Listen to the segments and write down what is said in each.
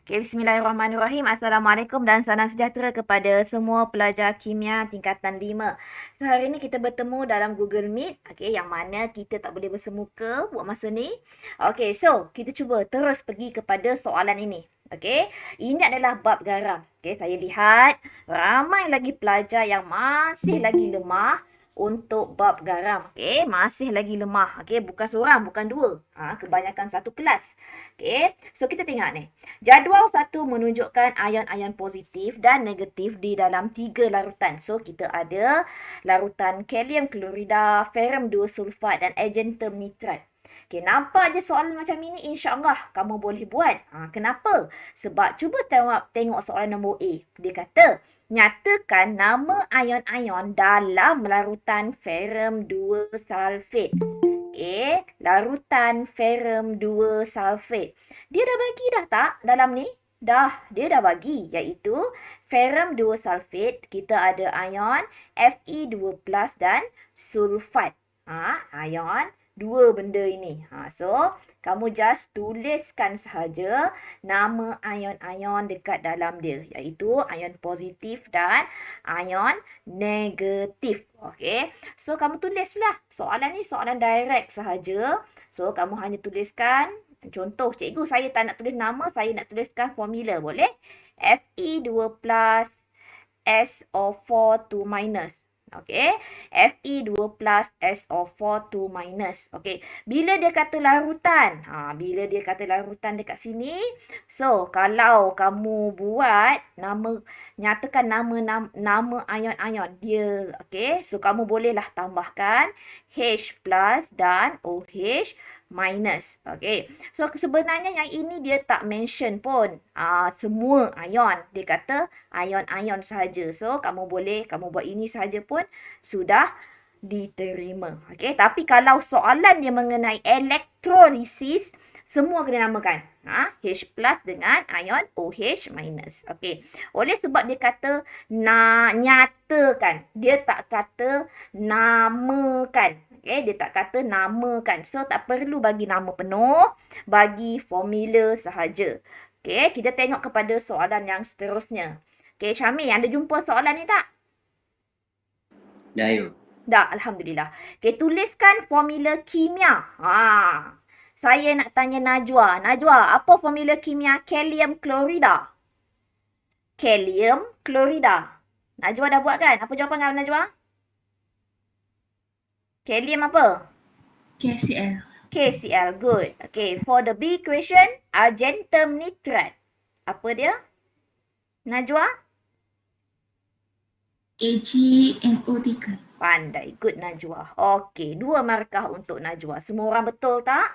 Okay, Bismillahirrahmanirrahim. Assalamualaikum dan salam sejahtera kepada semua pelajar kimia tingkatan 5. So, hari ini kita bertemu dalam Google Meet. Okay, yang mana kita tak boleh bersemuka buat masa ni. Okay, so kita cuba terus pergi kepada soalan ini. Okay, ini adalah bab garam. Okay, saya lihat ramai lagi pelajar yang masih lagi lemah untuk bab garam. Okey, masih lagi lemah. Okey, bukan seorang, bukan dua. Kebanyakan satu kelas. Okey, so kita tengok ni. Jadual satu menunjukkan ion-ion positif dan negatif di dalam 3 larutan. So, kita ada larutan kalium klorida, ferrum 2 sulfat dan argentum nitrat. Okay, nampak je soalan macam ini, insya-Allah kamu boleh buat. Kenapa? Sebab cuba tengok soalan nombor A. Dia kata, nyatakan nama ion-ion dalam larutan ferrum 2 sulfat. Okay, larutan ferrum 2 sulfat. Dia dah bagi dah tak dalam ni? Dia dah bagi, iaitu ferrum 2 sulfat, kita ada ion Fe2+ dan sulfat. Ion dua benda ini. So, kamu just tuliskan sahaja nama ion-ion dekat dalam dia, iaitu ion positif dan ion negatif. Okey. So, kamu tulislah. Soalan ni soalan direct sahaja. So, kamu hanya tuliskan, contoh, cikgu saya tak nak tulis nama, saya nak tuliskan formula. Boleh? Fe2+ SO4 2-. Okey. Fe2+ SO4 2-. Okey. Bila dia kata larutan, bila dia kata larutan dekat sini, so kalau kamu buat nama, nyatakan nama ion-ion dia, okey. So kamu bolehlah tambahkan H+ dan OH-. Okey. So sebenarnya yang ini dia tak mention pun semua ion. Dia kata ion-ion sahaja. So kamu buat ini sahaja pun sudah diterima. Okey, tapi kalau soalan dia mengenai elektrolisis, semua kena namakan. H+ dengan ion OH-. Okey. Oleh sebab dia kata nyatakan, dia tak kata namakan. Okay, dia tak kata namakan. So, tak perlu bagi nama penuh. Bagi formula sahaja. Okay, kita tengok kepada soalan yang seterusnya. Okay, Syamil, anda jumpa soalan ni tak? Dah, ya. Dah, Alhamdulillah. Okay, tuliskan formula kimia. Saya nak tanya Najwa. Najwa, apa formula kimia kalium klorida? Kalium klorida. Najwa dah buat kan? Apa jawapan Najwa? Kalium apa? KCl. KCl, good. Okay, for the B question, argentum nitrat. Apa dia? Najwa? AgNO3. Pandai, good Najwa. Okay, 2 markah untuk Najwa. Semua orang betul tak?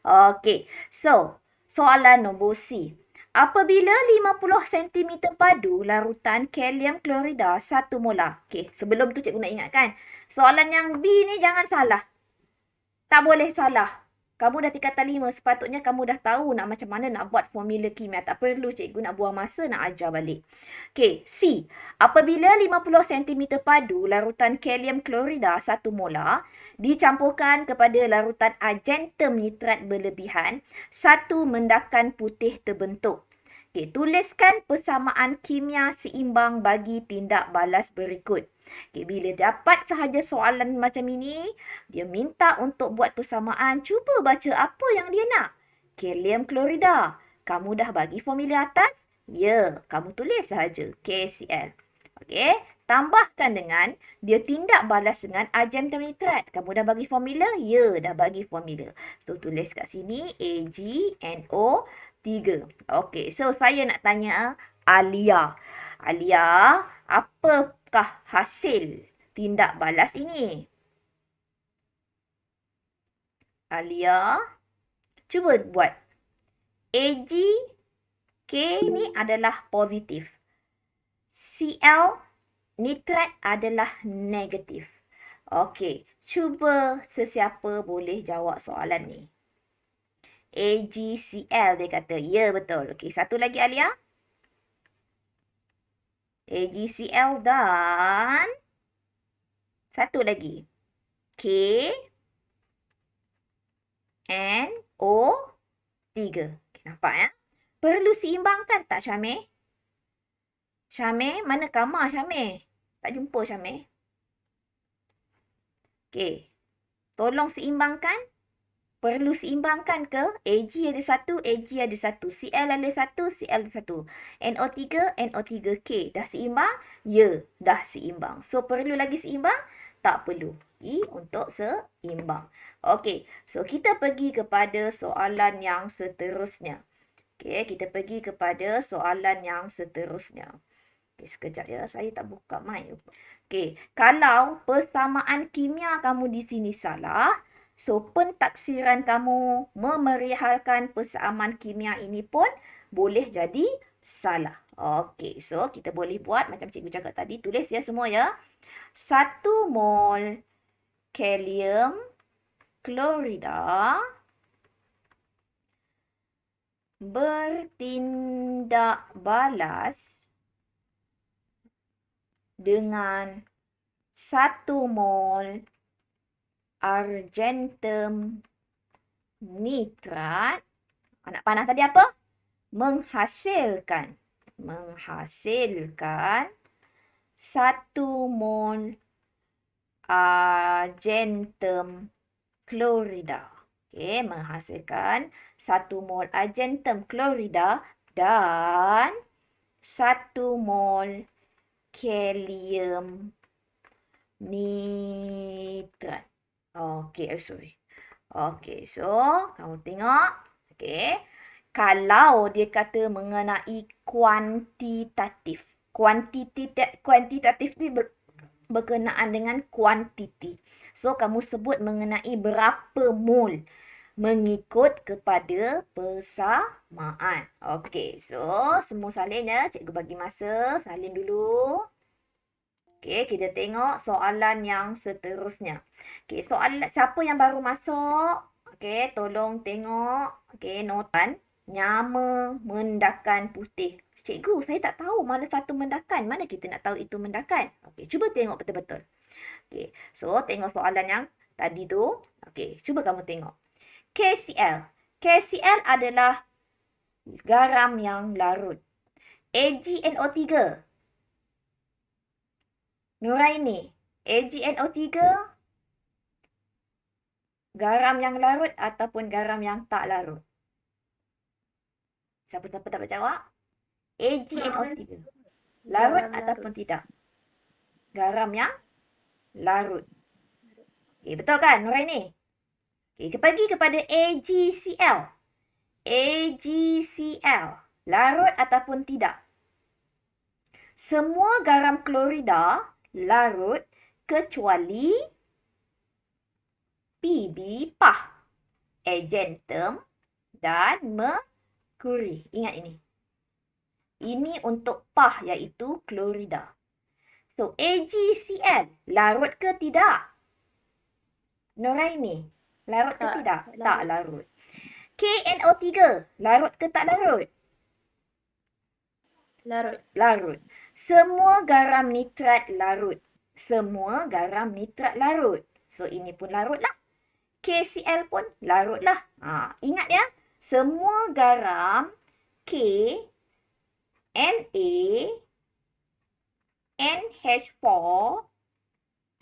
Okay, so soalan nombor C. Apabila 50 cm padu larutan kalium klorida 1 molar. Okay, sebelum tu cikgu nak ingatkan. Soalan yang B ni jangan salah. Tak boleh salah. Kamu dah tingkatan 5, sepatutnya kamu dah tahu nak macam mana nak buat formula kimia. Tak perlu cikgu nak buang masa nak ajar balik. Okey, C. Apabila 50 cm padu larutan kalium klorida 1 molar dicampurkan kepada larutan argentum nitrat berlebihan, 1 mendakan putih terbentuk. Okey, tuliskan persamaan kimia seimbang bagi tindak balas berikut. Okay, bila dapat sahaja soalan macam ini, dia minta untuk buat persamaan. Cuba baca apa yang dia nak. Kalium klorida. Kamu dah bagi formula atas? Ya, kamu tulis sahaja. KCl. Okey, tambahkan dengan dia tindak balas dengan argentum nitrat. Kamu dah bagi formula? Ya, dah bagi formula. So, tulis kat sini AgNO3. Okey, so saya nak tanya Alia. Alia, apakah hasil tindak balas ini? Alia, cuba buat. Ag, K ni adalah positif. Cl, nitrat adalah negatif. Okey, cuba sesiapa boleh jawab soalan ni. AgCl dia kata. Ya, betul. Okey, satu lagi Alia. AgCl dan satu lagi. K NO3. Okay, nampak ya? Perlu seimbangkan tak Syamir? Syamir, mana kamar Syamir? Tak jumpa Syamir. Okey. Tolong seimbangkan. Perlu seimbangkan ke? AG ada satu, AG ada satu. CL ada satu, CL ada satu. NO3, NO3K. Dah seimbang? Ya, dah seimbang. So, perlu lagi seimbang? Tak perlu. I untuk seimbang. Okey, so kita pergi kepada soalan yang seterusnya. Okey, kita pergi kepada soalan yang seterusnya. Okey, sekejap ya. Saya tak buka mic. Okey, kalau persamaan kimia kamu di sini salah, so pentaksiran kamu memerihalkan persamaan kimia ini pun boleh jadi salah. Okey, so kita boleh buat macam cikgu cakap tadi. Tulis ya semua ya. 1 mol kalium klorida bertindak balas dengan 1 mol argentum nitrat. Anak panah tadi apa? Menghasilkan 1 mol argentum klorida. Okey, menghasilkan 1 mol argentum klorida dan 1 mol kalium nitrat. Okey, sorry. Okey, so kamu tengok. Okey. Kalau dia kata mengenai kuantitatif. Kuantitatif ni berkenaan dengan kuantiti. So, kamu sebut mengenai berapa mol mengikut kepada persamaan. Okey, so semua salin ya. Cikgu bagi masa. Salin dulu. Okey, kita tengok soalan yang seterusnya. Okey, soalan siapa yang baru masuk? Okey, tolong tengok. Okey, notan. Nyama mendakan putih. Cikgu, saya tak tahu mana satu mendakan. Mana kita nak tahu itu mendakan? Okey, cuba tengok betul-betul. Okey, so tengok soalan yang tadi tu. Okey, cuba kamu tengok. KCl. KCl adalah garam yang larut. AgNO3. Nuraini, AgNO3 garam yang larut ataupun garam yang tak larut? Siapa-siapa dapat jawab? AgNO3. Larut ataupun tidak? Garam yang larut. Okay, betul kan Nuraini? Okay, pergi kepada AgCl. AgCl. Larut ataupun tidak? Semua garam klorida larut kecuali PB pah, argentum dan merkuri. Ingat ini. Ini untuk pah iaitu klorida. So AgCl larut ke tidak? Nuraini, larut ke tidak? Tak larut. KNO3 larut ke tak larut? Larut. Semua garam nitrat larut. Semua garam nitrat larut. So, ini pun larut lah. KCl pun larut lah. Ingat ya, semua garam K, Na, NH4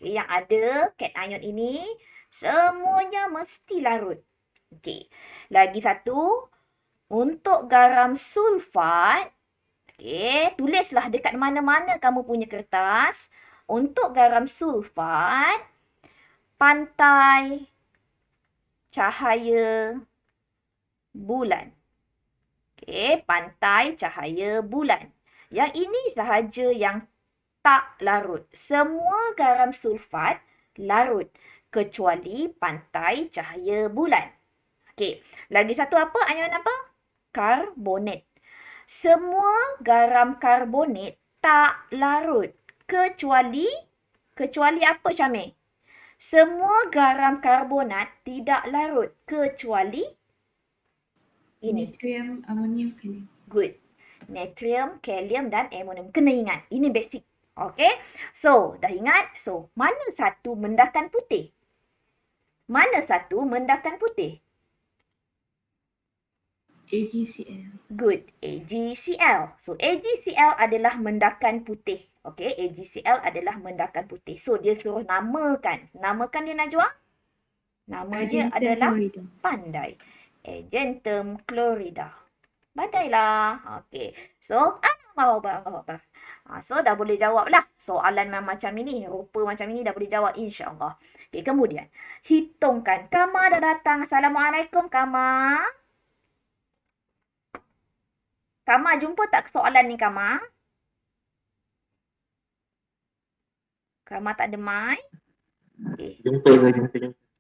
yang ada cation ini, semuanya mesti larut. Okey. Lagi satu, untuk garam sulfat, okey, tulislah dekat mana-mana kamu punya kertas. Untuk garam sulfat, pantai cahaya bulan. Okey, pantai cahaya bulan. Yang ini sahaja yang tak larut. Semua garam sulfat larut kecuali pantai cahaya bulan. Okey, lagi satu apa? Ion apa? Karbonat. Semua garam karbonat tak larut kecuali apa Syamir? Semua garam karbonat tidak larut kecuali ini. Natrium, amonium, kalium. Good. Natrium, kalium dan amonium. Kena ingat. Ini basic. Okay. So, dah ingat? So, mana satu mendakan putih? Mana satu mendakan putih? AGCL. Good. AgCl. So, AgCl adalah mendakan putih. Okay, AgCl adalah mendakan putih. So, dia suruh namakan. Namakan dia, Najwa? Nama dia Argentum adalah chlorida. pandai. Argentum chlorida. Pandailah. Okay. So, Allah. So, dah boleh jawab lah. Soalan macam ini, rupa macam ini dah boleh jawab insyaAllah. Okay, kemudian. Hitungkan. Kama dah datang. Assalamualaikum, Kama. Kama, jumpa tak soalan ni, Kama? Kama tak ada mic? Okay. Jumpa.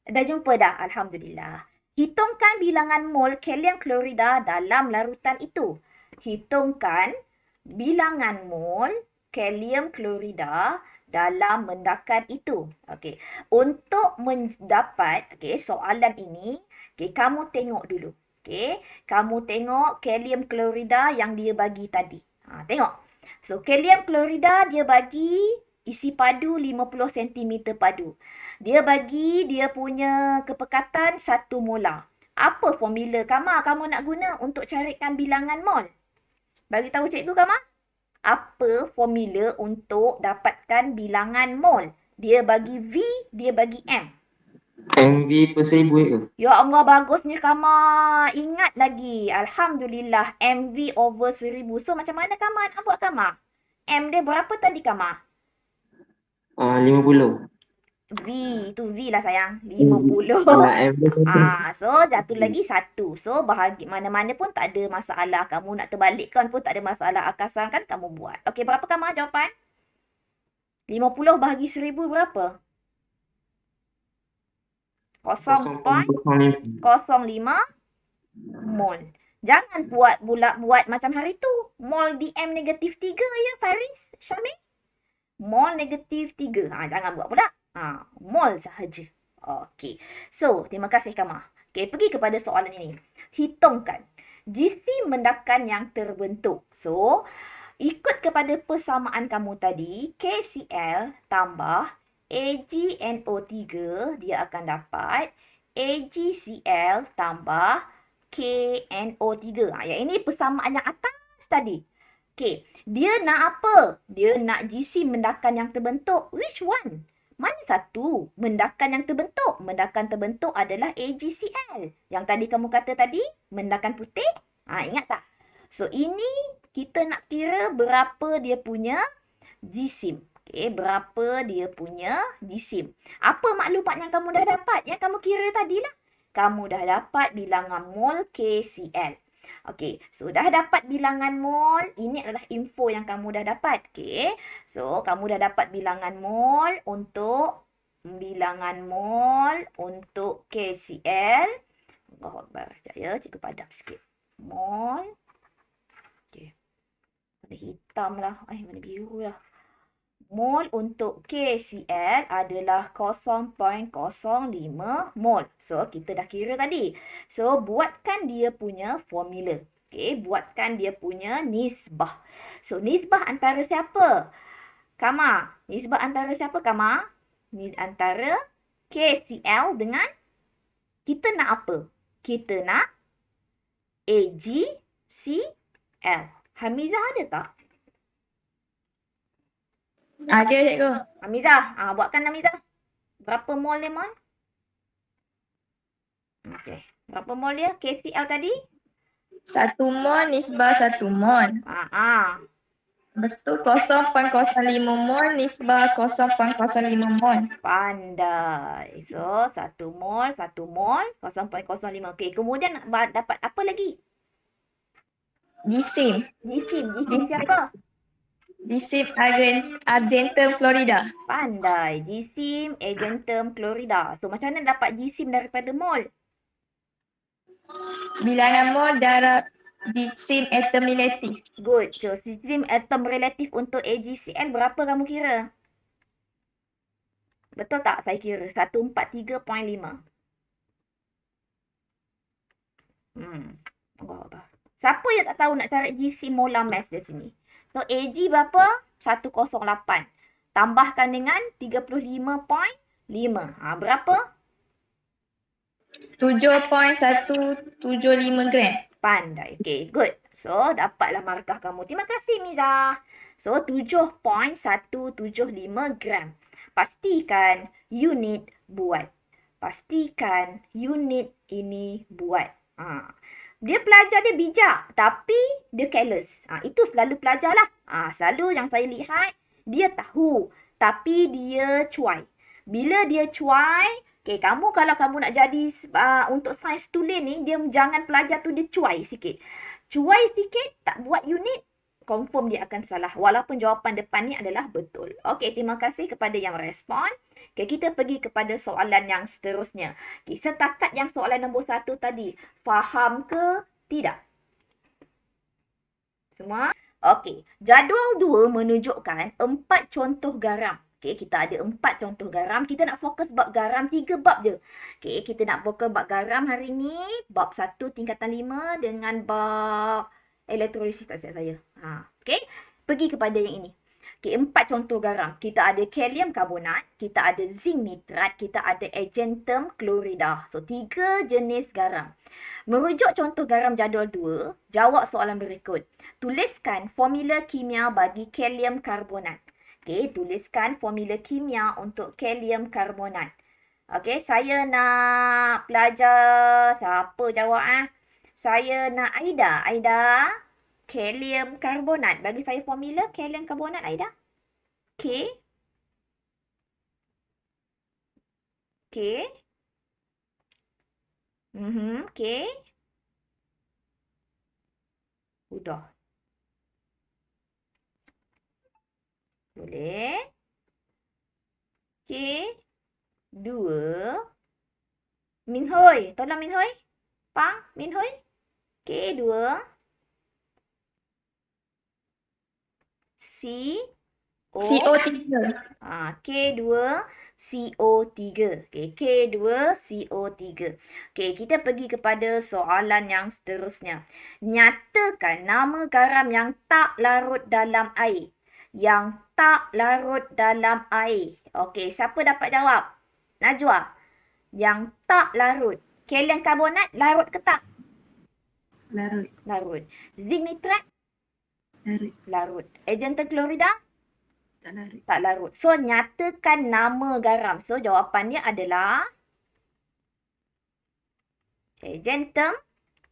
Dah jumpa dah? Alhamdulillah. Hitungkan bilangan mol kalium klorida dalam larutan itu. Hitungkan bilangan mol kalium klorida dalam mendakan itu. Okey. Untuk mendapat soalan ini, kamu tengok dulu. Kamu tengok kalium klorida yang dia bagi tadi. Tengok. So, kalium klorida dia bagi isi padu 50 cm padu. Dia bagi dia punya kepekatan 1 molar. Apa formula kamu nak guna untuk carikan bilangan mol? Bagi tahu cikgu, Kama. Apa formula untuk dapatkan bilangan mol? Dia bagi V, dia bagi M. MV per 1000 ke? Ya Allah, bagusnya Kama. Ingat lagi. Alhamdulillah. MV over 1000. So, macam mana Kama nak buat, Kama? M dia berapa tadi, Kama? 50. V. Itu V lah, sayang. 50. M dia satu. So, jatuh lagi 1. So, bahagi mana-mana pun tak ada masalah. Kamu nak terbalikkan pun tak ada masalah. Akasan kan kamu buat. Okey, berapa Kama jawapan? 50 bahagi 1000 berapa? 0.05 mol. Jangan buat macam hari tu. Mol DM negatif 3 ya, Faris, Syamil. Mol negatif 3. Jangan buat pula. Mol sahaja. Okey. So, terima kasih Kama. Okey, pergi kepada soalan ini. Hitungkan jisim mendakan yang terbentuk. So, ikut kepada persamaan kamu tadi, KCl tambah AgNO3, dia akan dapat AgCl tambah KNO3. Yang ini persamaan yang atas tadi. Okey, dia nak apa? Dia nak jisim mendakan yang terbentuk. Which one? Mana satu? Mendakan yang terbentuk. Mendakan terbentuk adalah AgCl. Yang tadi kamu kata tadi, mendakan putih. Ingat tak? So, ini kita nak kira berapa dia punya jisim. Berapa dia punya jisim. Apa maklumat yang kamu dah dapat? Yang kamu kira tadilah. Kamu dah dapat bilangan mol KCl. Okey, so dah dapat bilangan mol. Ini adalah info yang kamu dah dapat. Okey, so kamu dah dapat bilangan mol untuk KCl. Allahuakbar. Sekejap ya, cikgu padam sikit. Mol. Okey. Mana hitam lah. Mana biru lah. Mol untuk KCl adalah 0.05 mol. So, kita dah kira tadi. So, buatkan dia punya formula. Buatkan dia punya nisbah. So, nisbah antara siapa? Kama. Nisbah antara siapa, Kama? Antara KCl dengan kita nak apa? Kita nak AgCl. Hamizah ada tak? Ada cikgu. Hamizah, buatkan Hamizah. Berapa mol dia, Mon? Okey. Berapa mol dia? KCl tadi? 1 mol nisbah 1 mol. Lepas tu 0.05 mol nisbah 0.05 mol. Pandai. So, 1 mol, 0.05. Okey, kemudian nak dapat apa lagi? Jisim. Jisim siapa? Jisim Argentum chlorida. Pandai. Jisim Argentum chlorida. So, macam mana dapat jisim daripada mol? Bilangan mol darab jisim atom relatif. Good. So, jisim atom relatif untuk AgCl berapa kamu kira? Betul tak saya kira? 143.5. Siapa yang tak tahu nak cari jisim molar mass di sini? So, Ag berapa? 108. Tambahkan dengan 35.5. Berapa? 7.175 gram. Pandai. Okay, good. So, dapatlah markah kamu. Terima kasih, Miza. So, 7.175 gram. Pastikan unit buat. Pastikan unit ini buat. Dia pelajar dia bijak, tapi dia careless. Itu selalu pelajar lah. Selalu yang saya lihat, dia tahu, tapi dia cuai. Bila dia cuai, okay, kamu kalau kamu nak jadi untuk sains tulen ni, dia jangan pelajar tu dia cuai sikit. Cuai sikit, tak buat unit, confirm dia akan salah. Walaupun jawapan depan ni adalah betul. Okey, terima kasih kepada yang respon. Okay, kita pergi kepada soalan yang seterusnya. Okay, setakat yang soalan nombor 1 tadi, faham ke tidak? Semua? Okey, jadual 2 menunjukkan 4 contoh garam. Okay, kita ada 4 contoh garam. Kita nak fokus bab garam 3 bab je. Okay, kita nak fokus bab garam hari ni. Bab 1 tingkatan 5 dengan bab elektrolisis tak silap saya. Okay, pergi kepada yang ini. Okay, 4 contoh garam. Kita ada kalium karbonat, kita ada zinc nitrat, kita ada argentum klorida. So, 3 jenis garam. Merujuk contoh garam jadual 2, jawab soalan berikut. Tuliskan formula kimia bagi kalium karbonat. Okay, tuliskan formula kimia untuk kalium karbonat. Okay, saya nak pelajar, siapa jawab Saya nak Aida. Aida, kalium karbonat. Bagi saya formula kalium karbonat, Aida. K. K. K. Udah. Boleh. K. 2. Min Hoi. Tolong Min Hoi. Pang, Min Hoi. K. 2. CO3. K2 CO3. Okay, K2 CO3. Okay, kita pergi kepada soalan yang seterusnya. Nyatakan nama garam yang tak larut dalam air. Yang tak larut dalam air. Okay, siapa dapat jawab? Najwa. Yang tak larut. Kalium karbonat larut ke tak? Larut. Larut. Zinc nitrat? Larut. Larut. Argentum klorida? Tak larut. Tak larut. So, nyatakan nama garam. So, jawapannya adalah argentum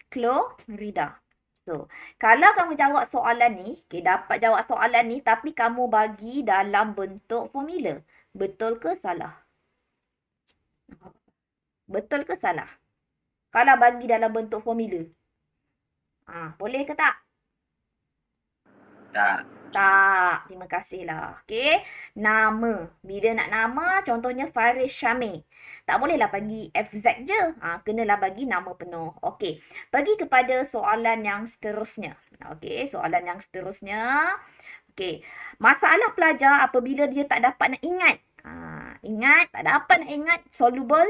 klorida. So, kalau kamu jawab soalan ni, okay, dapat jawab soalan ni tapi kamu bagi dalam bentuk formula. Betul ke salah? Betul ke salah? Kalau bagi dalam bentuk formula. Boleh ke tak? Tak. Tak. Terima kasihlah. Okey. Nama. Bila nak nama, contohnya Faris Syamil. Tak bolehlah bagi FZ je. Kenalah bagi nama penuh. Okey. Pergi kepada soalan yang seterusnya. Okey. Soalan yang seterusnya. Okey. Masalah pelajar apabila dia tak dapat nak ingat. Ingat, tak dapat nak ingat soluble,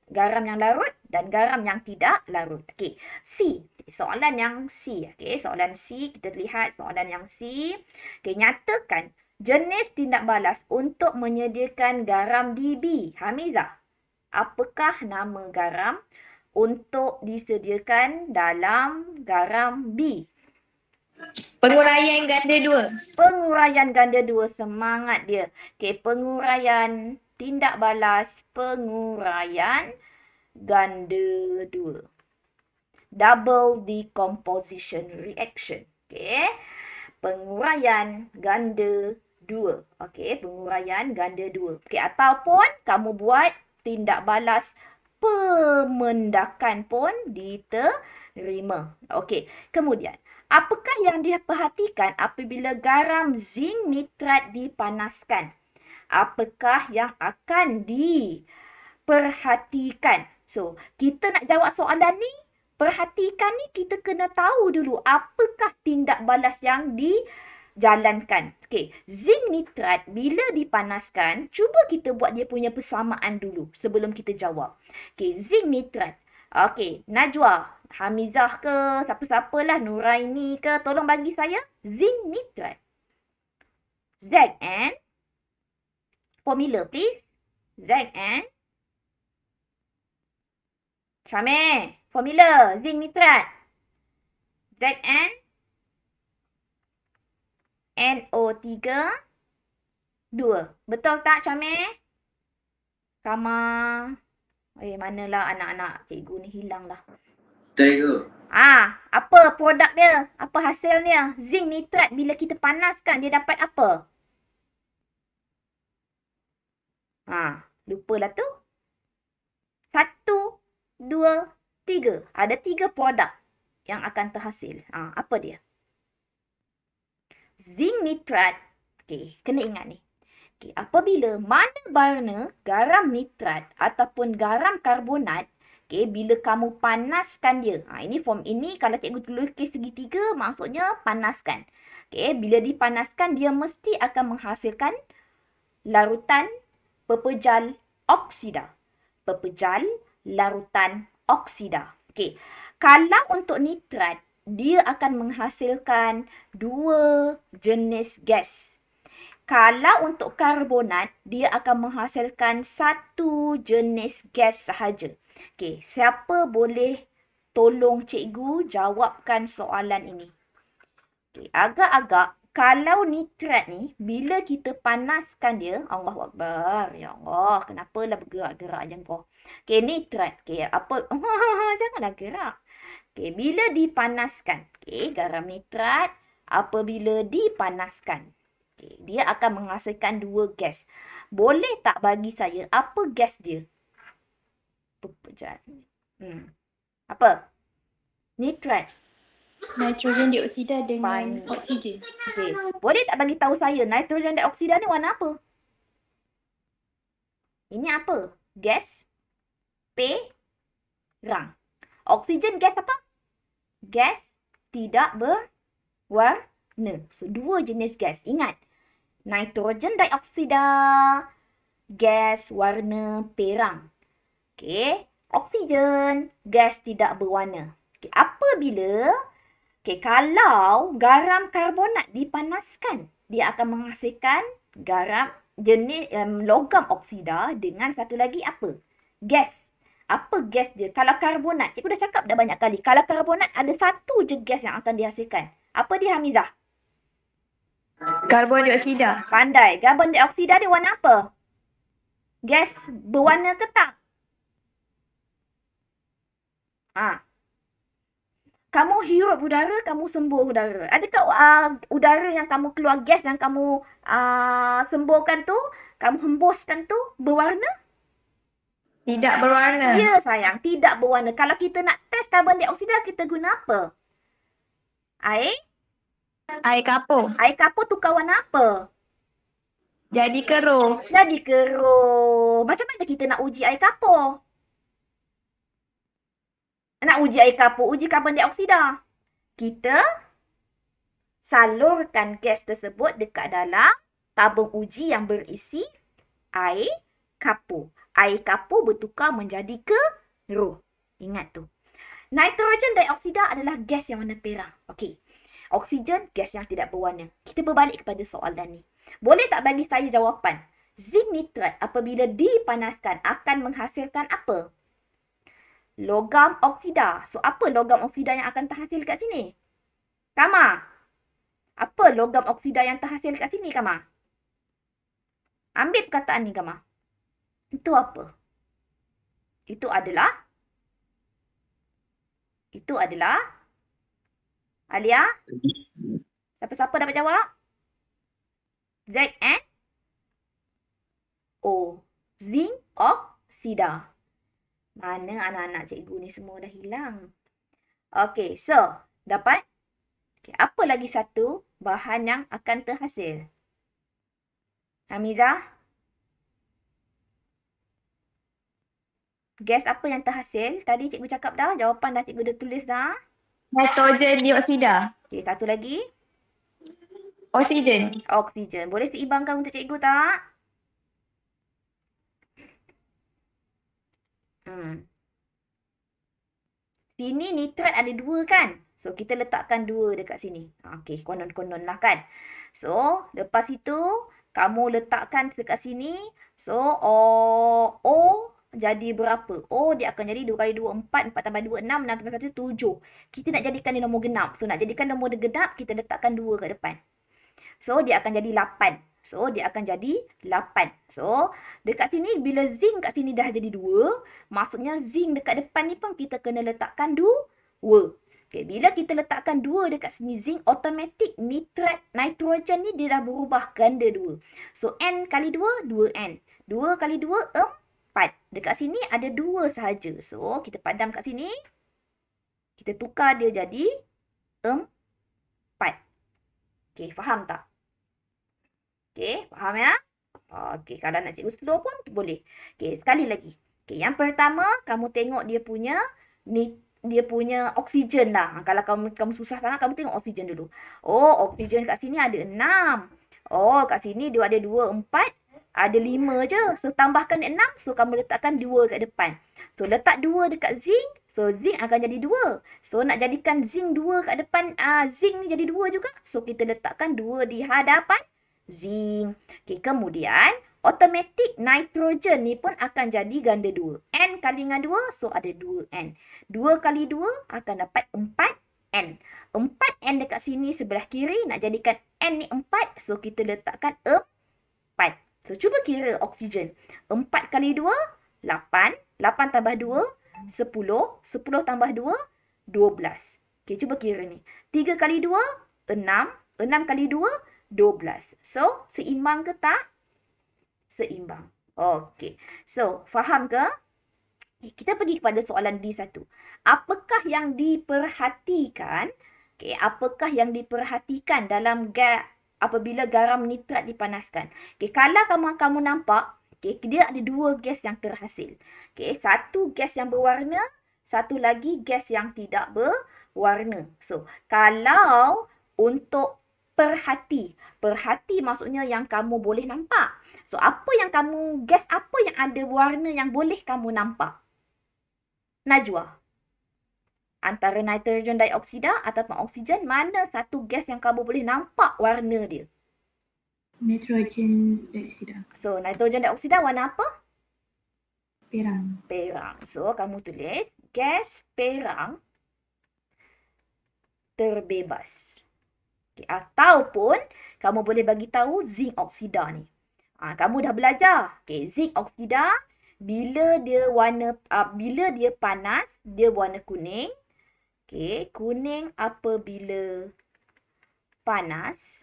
garam yang larut dan garam yang tidak larut. Okey. C. Soalan yang C. Okey, soalan C. Kita lihat soalan yang C. Okey, nyatakan jenis tindak balas untuk menyediakan garam di B. Hamizah, apakah nama garam untuk disediakan dalam garam B? Penguraian ganda 2. Penguraian ganda 2. Semangat dia. Okey, penguraian tindak balas penguraian ganda 2. Double decomposition reaction. Okey. Penguraian ganda 2. Okey, penguraian ganda 2. Okey, ataupun kamu buat tindak balas pemendakan pun diterima. Okey, kemudian apakah yang dia perhatikan apabila garam zinc nitrat dipanaskan? Apakah yang akan diperhatikan? So, kita nak jawab soalan ni, perhatikan ni kita kena tahu dulu apakah tindak balas yang dijalankan. Okey, zinc nitrat bila dipanaskan, cuba kita buat dia punya persamaan dulu sebelum kita jawab. Okey, zinc nitrat. Okey, Najwa, Hamizah ke, siapa-siapalah, Nuraini ke, tolong bagi saya zinc nitrat. Zn. Formula please. Zn. Syamil, formula zinc nitrat. Zn NO3 2. Betul tak, Syamil? Kama. Manalah anak-anak cikgu ni hilang dah. Betul cikgu. Apa produk dia? Apa hasil dia? Zinc nitrat bila kita panaskan dia dapat apa? Lupalah tu. 1, 2, 3. Ada 3 produk yang akan terhasil. Apa dia? Zinc nitrat. Okey, kena ingat ni. Okey, apabila mana warna garam nitrat ataupun garam karbonat, okey, bila kamu panaskan dia. Ini form ini kalau cikgu lukis segitiga maksudnya panaskan. Okey, bila dipanaskan dia mesti akan menghasilkan larutan pepejal oksida. Pepejal larutan oksida. Okey. Kalau untuk nitrat, dia akan menghasilkan 2 jenis gas. Kalau untuk karbonat, dia akan menghasilkan 1 jenis gas sahaja. Okey, siapa boleh tolong cikgu jawabkan soalan ini? Okey, agak-agak kalau nitrat ni, bila kita panaskan dia, Allahu Akbar. Ya Allah, kenapalah bergerak-gerak macam kau? Okey, nitrat. Okey, apa? Janganlah gerak. Okey, bila dipanaskan. Okey, garam nitrat apabila dipanaskan. Okey, dia akan menghasilkan 2 gas. Boleh tak bagi saya apa gas dia? Pepejal. Apa? Nitrat. Nitrogen dioksida dengan oksigen. Okey. Boleh tak bagi tahu saya nitrogen dioksida ni warna apa? Ini apa? Gas perang. Oksigen gas apa? Gas tidak berwarna. So, 2 jenis gas. Ingat. Nitrogen dioksida, gas warna perang. Okey. Oksigen, gas tidak berwarna. Okey. Apabila kalau garam karbonat dipanaskan, dia akan menghasilkan garam jenis logam oksida dengan satu lagi apa? Gas. Apa gas dia? Kalau karbonat, cikgu dah cakap dah banyak kali. Kalau karbonat ada 1 je gas yang akan dihasilkan. Apa dia, Hamizah? Karbon dioksida. Pandai. Karbon dioksida dia warna apa? Gas berwarna ke tak? Kamu hirup udara, kamu sembuh udara. Adakah udara yang kamu keluar, gas yang kamu sembuhkan tu, kamu hembuskan tu berwarna? Tidak berwarna. Ya sayang, tidak berwarna. Kalau kita nak test karbon dioksida, kita guna apa? Air? Air kapur. Air kapur tukar warna apa? Jadi keruh. Jadi keruh. Macam mana kita nak uji air kapur? Nak uji air kapur, uji karbon dioksida. Kita salurkan gas tersebut dekat dalam tabung uji yang berisi air kapur. Air kapur bertukar menjadi keruh. Ingat tu. Nitrogen dioksida adalah gas yang warna perang. Okey. Oksigen, gas yang tidak berwarna. Kita berbalik kepada soalan ni. Boleh tak bagi saya jawapan? Zinc nitrat apabila dipanaskan akan menghasilkan apa? Logam oksida. So, apa logam oksida yang akan terhasil kat sini? Kama. Apa logam oksida yang terhasil kat sini, Kama? Ambil perkataan ni, Kama. Itu apa? Itu adalah Alia? Siapa-siapa dapat jawab? ZnO. Zinc oksida. Mana anak-anak cikgu ni semua dah hilang. Okey, so dapat. Okay, apa lagi satu bahan yang akan terhasil? Hamizah? Gas apa yang terhasil? Tadi cikgu cakap dah, jawapan dah cikgu dah tulis dah. Nitrogen dioksida. Okey, satu lagi. Oksigen. Oksigen. Boleh seimbangkan untuk cikgu tak? Sini nitrat ada 2 kan? So, kita letakkan 2 dekat sini. Okey, konon-konon lah kan? So, lepas itu, kamu letakkan dekat sini. So, O jadi berapa? Oh, dia akan jadi 2 kali 2, 4. 4 tambah 2, 6. 6 tambah 1, 7. Kita nak jadikan dia nombor genap. So, nak jadikan nombor genap, kita letakkan 2 kat depan. So, dia akan jadi 8. So, dia akan jadi 8. So, dekat sini, bila zinc kat sini dah jadi 2, maksudnya zinc dekat depan ni pun kita kena letakkan 2. Okay, bila kita letakkan 2 dekat sini zinc, automatik nitrat nitrogen ni dia dah berubah ganda 2. So, N kali 2, 2N. 2 kali 2, 4. Dekat sini ada 2 sahaja. So, kita padam kat sini. Kita tukar dia jadi 4. Okay, faham tak? Okay, faham ya? Okay, kalau nak cikgu slow pun boleh. Okay, sekali lagi. Okay, yang pertama, kamu tengok dia punya oksigen lah. Kalau kamu susah sangat, kamu tengok oksigen dulu. Oh, oksigen kat sini ada 6. Oh, kat sini dia ada 2, 4. Ada 5 je. So, tambahkan 6. So, kamu letakkan 2 kat depan. So, letak 2 dekat zinc. So, zinc akan jadi 2. So, nak jadikan zinc 2 kat depan, zinc ni jadi 2 juga. So, kita letakkan 2 di hadapan zinc. Okay, kemudian, automatik nitrogen ni pun akan jadi ganda 2. N kali dengan 2, so ada 2N. 2 kali 2 akan dapat 4N. 4N dekat sini sebelah kiri, nak jadikan N ni 4, so kita letakkan 4. So, cuba kira oksigen. 4 kali 2, 8. 8 tambah 2, 10. 10 tambah 2, 12. Okay, cuba kira ni. 3 kali 2, 6. 6 kali 2, 12. So, seimbang ke tak? Seimbang. Okay. So, faham ke? Kita pergi kepada soalan D1. Apakah yang diperhatikan? Okay, apakah yang diperhatikan dalam apabila garam nitrat dipanaskan? Okay, kalau kamu nampak, okay, dia ada 2 gas yang terhasil. Okay, satu gas yang berwarna, satu lagi gas yang tidak berwarna. So, kalau untuk perhati maksudnya yang kamu boleh nampak. So, gas apa yang ada warna yang boleh kamu nampak? Najwa. Antara nitrogen dioksida ataupun oksigen, mana satu gas yang kamu boleh nampak warna dia? Nitrogen dioksida. So, nitrogen dioksida warna apa? Perang. Perang. So, kamu tulis gas perang terbebas. Okay, ataupun kamu boleh bagi tahu zinc oksida ni. Kamu dah belajar. Okay, zinc oksida bila dia panas, dia warna kuning. Okay, kuning apabila panas.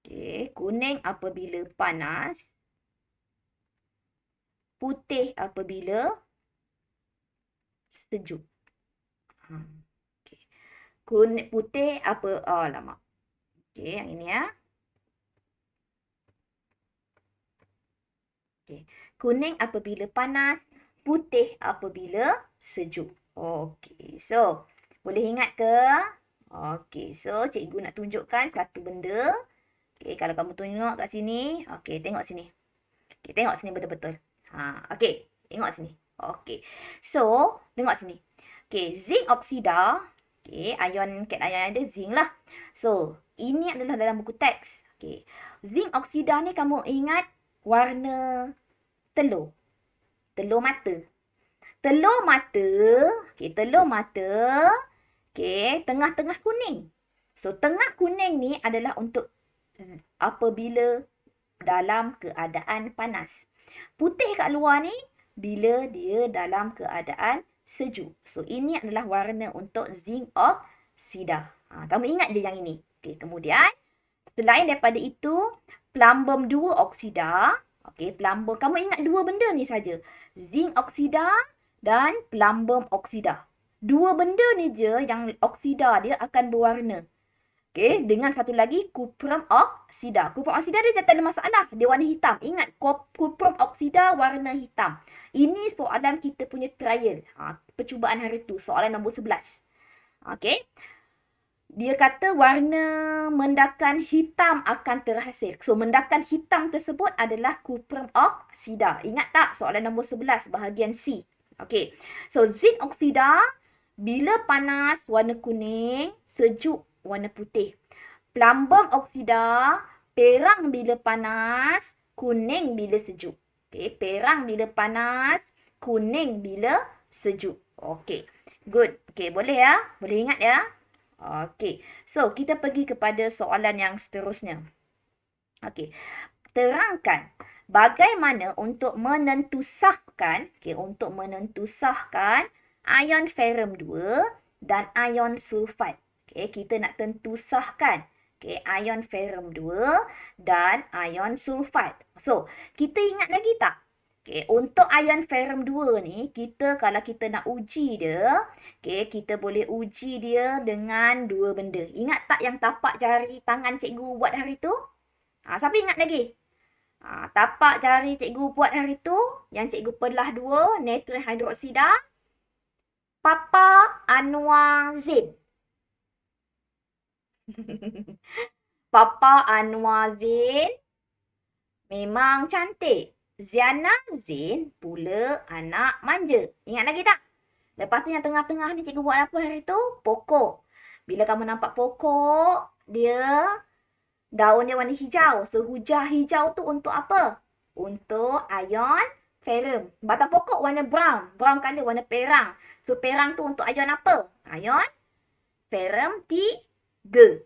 Okay, kuning apabila panas. Putih apabila sejuk. Okay. Kuning, putih apa? Lama. Okay, yang ini ya. Okay. Kuning apabila panas, putih apabila sejuk. Okay, so boleh ingat ke? Okay, so cikgu nak tunjukkan satu benda. Okay, kalau kamu tengok kat sini. Okay, tengok sini. Okay, tengok sini betul-betul. Okay, tengok sini. Okay, so tengok sini. Okay, zinc oksida. Okay, kat ion ada zinc lah. So, ini adalah dalam buku teks. Okay, zinc oksida ni kamu ingat warna telur. Telur mata. Telur mata. Okay, telur mata. Okay, tengah-tengah kuning. So, tengah kuning ni adalah untuk apabila dalam keadaan panas. Putih kat luar ni bila dia dalam keadaan sejuk. So, ini adalah warna untuk zinc oksida. Kamu ingat je yang ini. Okay, kemudian, selain daripada itu, plumbum 2 oksida. Okay, plumbum. Kamu ingat 2 benda ni saja. Zinc oksida dan plumbum oksida. 2 benda ni je yang oksida dia akan berwarna. Okay, dengan satu lagi, kuprum oksida. Kuprum oksida dia tak ada masalah. Dia warna hitam. Ingat, kuprum oksida warna hitam. Ini soalan kita punya trial. Percubaan hari tu. Soalan nombor 11. Okay. Dia kata warna mendakan hitam akan terhasil. So, mendakan hitam tersebut adalah kuprum oksida. Ingat tak soalan nombor 11 bahagian C. Okay. So, zinc oksida bila panas warna kuning, sejuk warna putih. Plumbum oksida, perang bila panas, kuning bila sejuk. Okey, perang bila panas, kuning bila sejuk. Okey, good. Okey, boleh ya? Boleh ingat ya? Okey, so kita pergi kepada soalan yang seterusnya. Okey, terangkan bagaimana untuk menentusahkan, untuk menentusahkan ion ferrum 2 dan ion sulfat. Kita nak tentusahkan ion ferrum 2 dan ion sulfat. So, kita ingat lagi tak? Untuk ion ferrum 2 ni, kalau kita nak uji dia, kita boleh uji dia dengan dua benda. Ingat tak yang tapak jari tangan cikgu buat hari tu? Siapa ingat lagi? Tapak jari cikgu buat hari tu, yang cikgu belah dua, natrium hidroksida, Papa Anwar Zain. Papa Anwar Zain memang cantik. Ziana Zain pula anak manja. Ingat lagi tak? Lepas tu yang tengah-tengah ni cikgu buat apa hari tu? Pokok. Bila kamu nampak pokok, dia daun dia warna hijau. So, hujah hijau tu untuk apa? Untuk ion ferrum. Batang pokok warna brown. Brown colour, warna perang. So, perang tu untuk ion apa? Ion ferrum 3.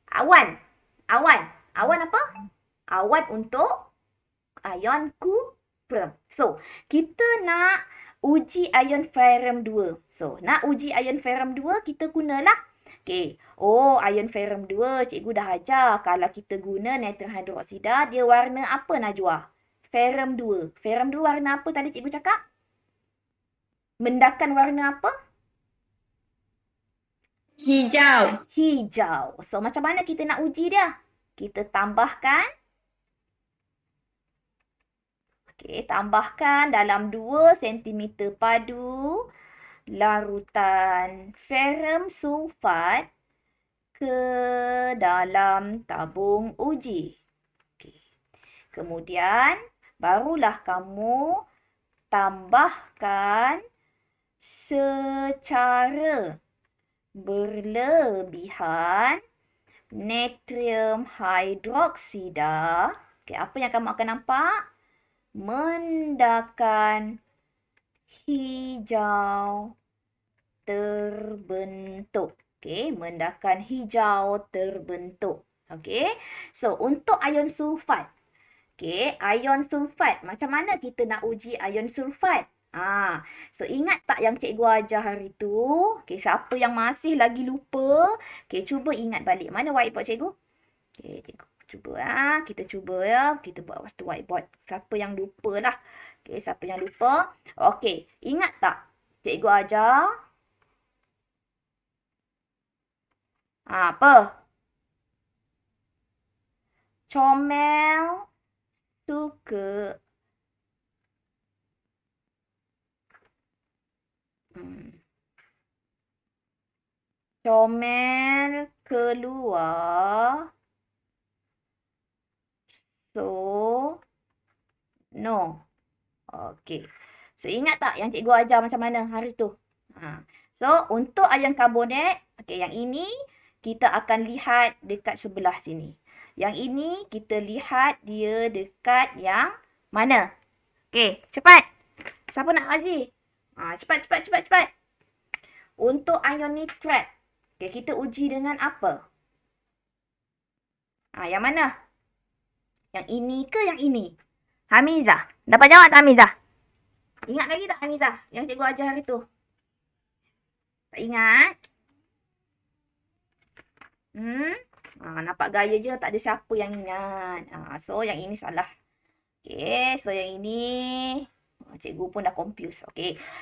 Awan. Awan apa? Awan untuk ion kuprum. So, kita nak uji ion ferrum 2. So, nak uji ion ferrum 2, kita gunalah. Ion ferrum 2, cikgu dah ajar. Kalau kita guna natrium hidroksida, dia warna apa Najwa? Ferrum 2. Ferrum 2 warna apa tadi cikgu cakap? Mendakan warna apa? Hijau. Hijau. So, macam mana kita nak uji dia? Kita tambahkan. Tambahkan dalam 2 cm padu larutan ferrum sulfat ke dalam tabung uji. Kemudian, barulah kamu tambahkan secara berlebihan natrium hidroksida. Apa yang kamu akan nampak? Mendakan hijau terbentuk. Mendakan hijau terbentuk. So, untuk ion sulfat. Ion sulfat. Macam mana kita nak uji ion sulfat? So, ingat tak yang cikgu ajar hari tu? Siapa yang masih lagi lupa? Cuba ingat balik. Mana whiteboard cikgu? Cikgu cuba kita cuba ya. Kita buat whiteboard. Siapa yang lupa lah. Siapa yang lupa? Ingat tak? Cikgu ajar. Apa? Comel suka comel keluar no. So, ingat tak yang cikgu ajar macam mana hari tu? So, untuk ion karbonat, yang ini kita akan lihat dekat sebelah sini. Yang ini kita lihat dia dekat yang mana? Cepat. Siapa nak uji? Cepat. Untuk ion nitrat, kita uji dengan apa? Yang mana? Yang ini ke yang ini? Hamizah. Dapat jawab tak Hamizah? Ingat lagi tak Hamizah? Yang cikgu ajar hari tu? Tak ingat? Nampak gaya je, tak ada siapa yang ingat. So, yang ini salah. So yang ini cikgu pun dah confuse.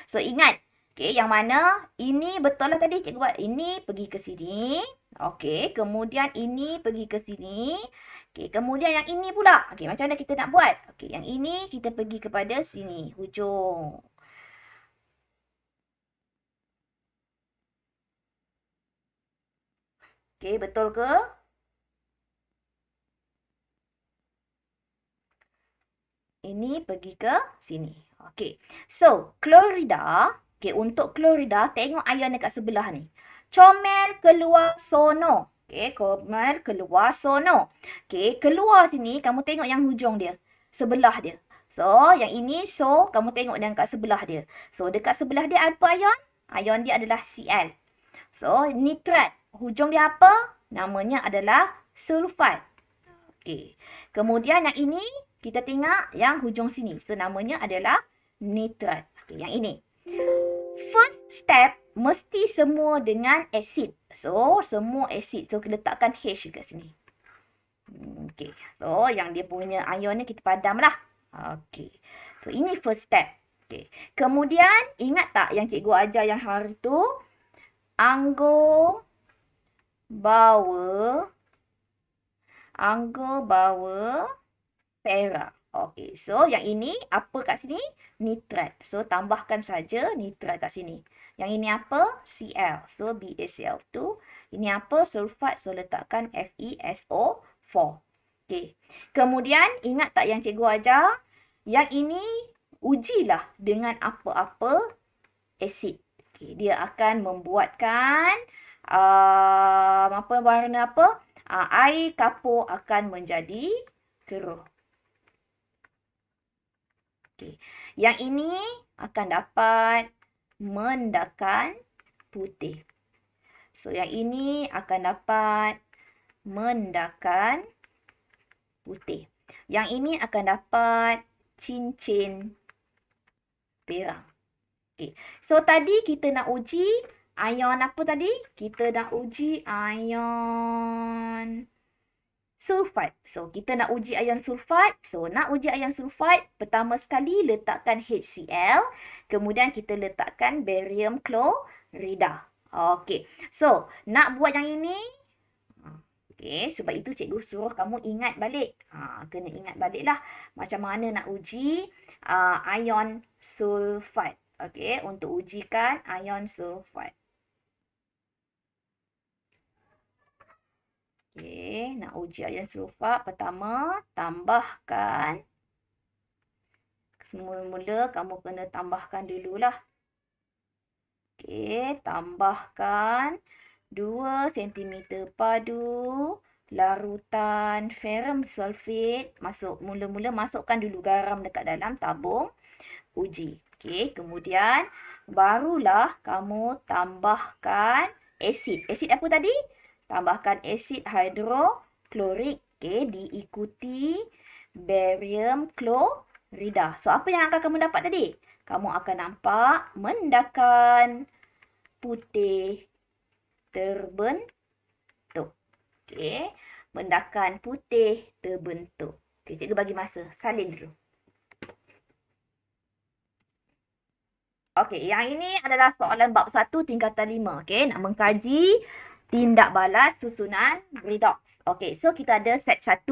So ingat. Yang mana? Ini betul lah tadi cikgu buat. Ini pergi ke sini. Kemudian ini pergi ke sini. Kemudian yang ini pula. Macam mana kita nak buat? Yang ini kita pergi kepada sini. Hujung. Betul ke? Ini pergi ke sini. So, klorida. Untuk klorida, tengok ion dekat sebelah ni. Comel keluar sono. Okey, keluar sono. Okey, keluar sini kamu tengok yang hujung dia. Sebelah dia. So, yang ini kamu tengok yang kat sebelah dia. So, dekat sebelah dia apa ion? Ion dia adalah Cl. So, nitrat. Hujung dia apa? Namanya adalah sulfat. Okey. Kemudian yang ini kita tengok yang hujung sini. So, namanya adalah nitrat. Okey, yang ini. First step mesti semua dengan asid. So, semua asid. So, kita letakkan H kat sini. Okey. So, yang dia punya ion ni kita padam lah. Okey. So, ini first step. Okey. Kemudian, ingat tak yang cikgu ajar yang hari tu? Anggur bawa perak. Okey. So, yang ini apa kat sini? Nitrat. So, tambahkan saja nitrat kat sini. Yang ini apa? Cl. So, BaCl2. Ini apa? Sulfat. So, letakkan FeSO4. Okey. Kemudian, ingat tak yang cikgu ajar? Yang ini, ujilah dengan apa-apa asid. Okey. Dia akan membuatkan warna apa? Air kapur akan menjadi keruh. Okey. Yang ini akan dapat mendakan putih. So, yang ini akan dapat mendakan putih. Yang ini akan dapat cincin perak. Okey. So, tadi kita nak uji ion apa tadi? Kita nak uji ion sulfat. So, kita nak uji ion sulfat. So, nak uji ion sulfat, pertama sekali letakkan HCl. Kemudian kita letakkan barium klorida. Okey. So, nak buat yang ini. Okey, sebab itu cikgu suruh kamu ingat balik. Kena ingat balik lah macam mana nak uji ion sulfat. Okey, untuk ujikan ion sulfat. Okey, nak uji ion sulfat, pertama tambahkan. Semula-mula kamu kena tambahkan dululah. Okey, tambahkan 2 cm padu larutan ferrum sulfate. Mula-mula masukkan dulu garam dekat dalam tabung uji. Okey, kemudian barulah kamu tambahkan asid. Asid apa tadi? Tambahkan asid hidroklorik. Okey, diikuti barium klorida. So, apa yang akan kamu dapat tadi? Kamu akan nampak mendakan putih terbentuk. Okey, mendakan putih terbentuk. Okey, cikgu bagi masa. Salin dulu. Okey, yang ini adalah soalan bab 1 tingkatan 5. Okey, nak mengkaji tindak balas susunan redox. Okey, so kita ada set 1,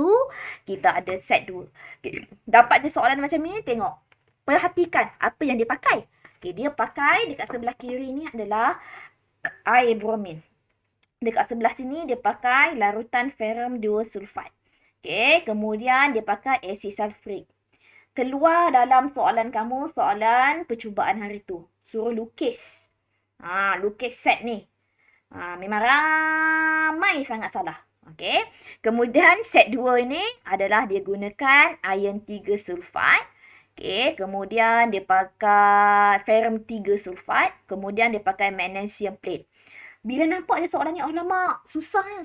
kita ada set 2. Okay. Dapat je soalan macam ni, tengok. Perhatikan apa yang dia pakai. Okey, dia pakai dekat sebelah kiri ni adalah air bromin. Dekat sebelah sini dia pakai larutan ferrum 2 sulfat. Okey, kemudian dia pakai asid sulfurik. Keluar dalam soalan kamu, soalan percubaan hari tu. Suruh lukis. Lukis set ni. Memang ramai sangat salah. Okey. Kemudian set 2 ini adalah dia gunakan iron 3 sulfat. Okey. Kemudian dia pakai ferrum 3 sulfat. Kemudian dia pakai magnesium plate. Bila nampak je soalan ni, alamak, susahnya.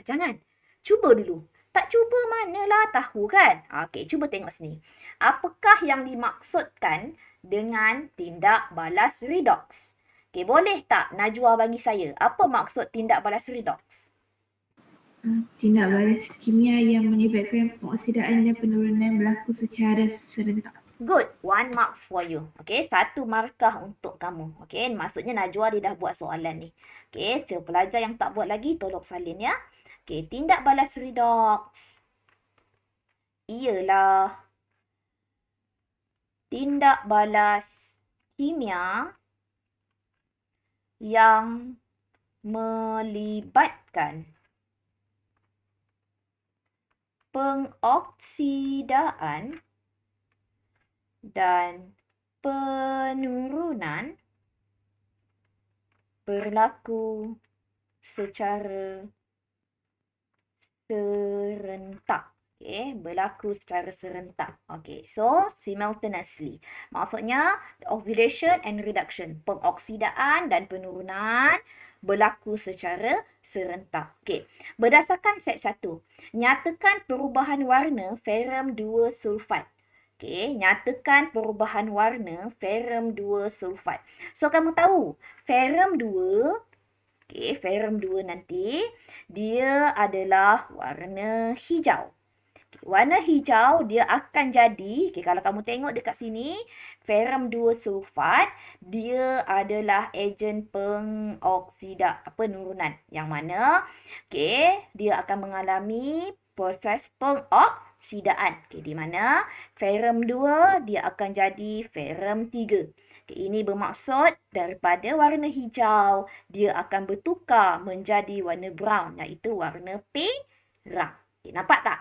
Jangan. Cuba dulu. Tak cuba manalah tahu kan? Okey, cuba tengok sini. Apakah yang dimaksudkan dengan tindak balas redox? Okey, boleh tak Najwa bagi saya? Apa maksud tindak balas redox? Tindak balas kimia yang menyebabkan pengoksidaan dan penurunan berlaku secara serentak. Good. 1 marks for you. Okey, 1 markah untuk kamu. Okey, maksudnya Najwa dia dah buat soalan ni. Okey, so pelajar yang tak buat lagi tolong salin ya. Okey, tindak balas redox ialah tindak balas kimia yang melibatkan pengoksidaan dan penurunan berlaku secara serentak. Okay, berlaku secara serentak. Okay, so simultaneously. Maksudnya oxidation and reduction. Pengoksidaan dan penurunan berlaku secara serentak. Okay, berdasarkan set 1. Nyatakan perubahan warna ferrum 2 sulfat. Okay, nyatakan perubahan warna ferrum 2 sulfat. So, kamu tahu ferrum 2, okay, ferrum 2 nanti, dia adalah warna hijau. Warna hijau dia akan jadi, okay, kalau kamu tengok dekat sini, ferrum 2 sulfat, dia adalah ejen penurunan. Yang mana, okay, dia akan mengalami proses pengoksidaan. Okay, di mana ferrum 2 dia akan jadi ferrum 3. Okay, ini bermaksud daripada warna hijau, dia akan bertukar menjadi warna brown, iaitu warna perang. Okay, nampak tak?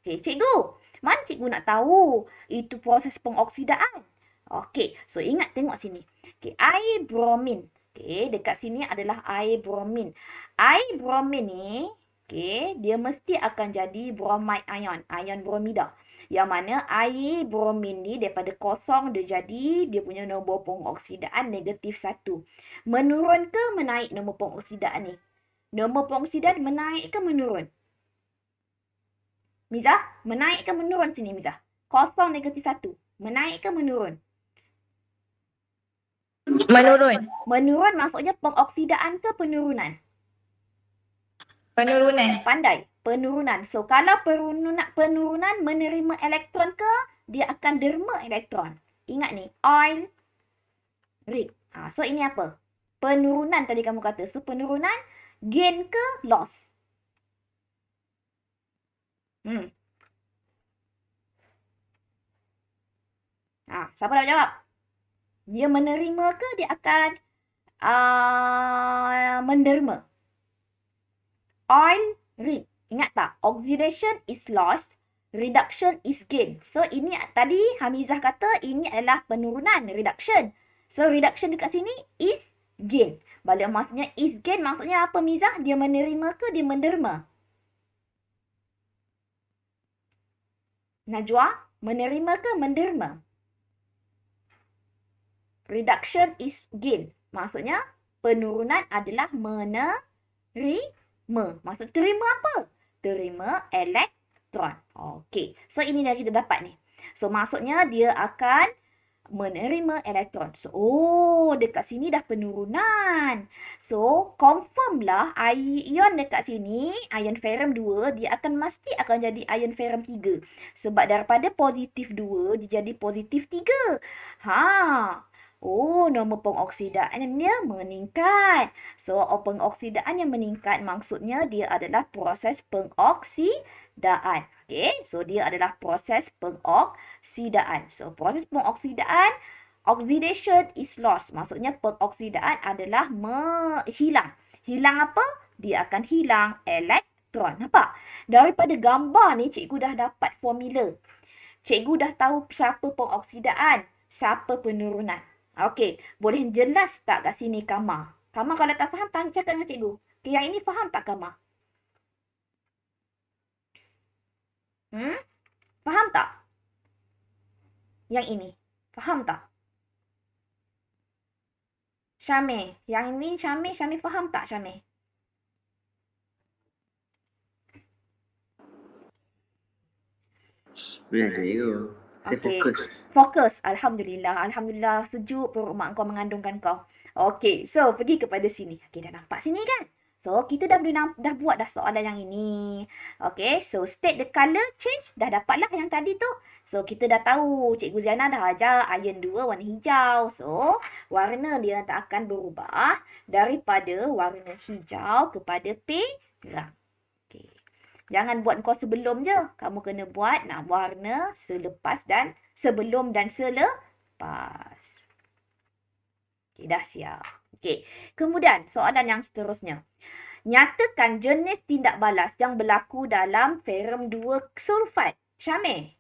Okay, cikgu, mana cikgu nak tahu itu proses pengoksidaan? Okay, so ingat tengok sini. Okay, air bromin. Okay, dekat sini adalah air bromin. Air bromin ni, okay, dia mesti akan jadi bromide ion, ion bromida. Yang mana air bromin ni daripada kosong dia jadi, dia punya nombor pengoksidaan -1. Menurun ke menaik nombor pengoksidaan ni? Nombor pengoksidaan menaik ke menurun? Mizah, menaik ke menurun sini Mizah? Kosong -1. Menaik ke menurun? Menurun. Menurun maksudnya pengoksidaan ke penurunan? Penurunan. Pandai. Penurunan. So, kalau penurunan menerima elektron ke, dia akan derma elektron. Ingat ni, oil rig. So, ini apa? Penurunan tadi kamu kata. So, penurunan gain ke loss? Siapa nak jawab? Dia menerima ke dia akan menderma? Oil rig. Ingat tak? Oxidation is loss, reduction is gain. So, ini tadi Hamizah kata ini adalah penurunan, reduction. So, reduction dekat sini is gain. Balik maksudnya is gain maksudnya apa Mizah? Dia menerima ke dia menderma? Najwa, menerima ke menderma? Reduction is gain. Maksudnya penurunan adalah menerima. Maksud terima apa? Terima elektron. Okey. So, ini dah kita dapat ni. So, maksudnya dia akan menerima elektron. So, dekat sini dah penurunan. So, confirm lah ion dekat sini, ion ferrum 2, dia mesti akan jadi ion ferrum 3. Sebab daripada positif 2, dia jadi positif 3. Nombor pengoksidaan dia meningkat. So, pengoksidaan yang meningkat maksudnya dia adalah proses pengoksidaan. Okay, so dia adalah proses pengoksidaan. So, proses pengoksidaan, oxidation is loss. Maksudnya pengoksidaan adalah hilang. Hilang apa? Dia akan hilang elektron. Nampak? Daripada gambar ni, cikgu dah dapat formula. Cikgu dah tahu siapa pengoksidaan, siapa penurunan. Okey, boleh jelas tak kat sini Kama? Kama kalau tak faham, cakap dengan cikgu. Okay, yang ini faham tak Kama? Faham tak? Yang ini, faham tak? Syamil, yang ini Syamil faham tak Syamil? Boleh ada you. Saya fokus. Fokus. Alhamdulillah sejuk perut mak kau mengandungkan kau. Okey, so pergi kepada sini. Okey, dah nampak sini kan? So, kita dah buat dah soalan yang ini. Okey, so state the color change. Dah dapatlah yang tadi tu. So, kita dah tahu. Cikgu Ziana dah ajar ion 2 warna hijau. So, warna dia tak akan berubah daripada warna hijau kepada perang. Okey. Jangan buat kau sebelum je. Kamu kena buat nak warna selepas dan sebelum dan selepas. Okey, dah siap. Okey. Kemudian, soalan yang seterusnya. Nyatakan jenis tindak balas yang berlaku dalam ferrum 2 sulfat. Syamil.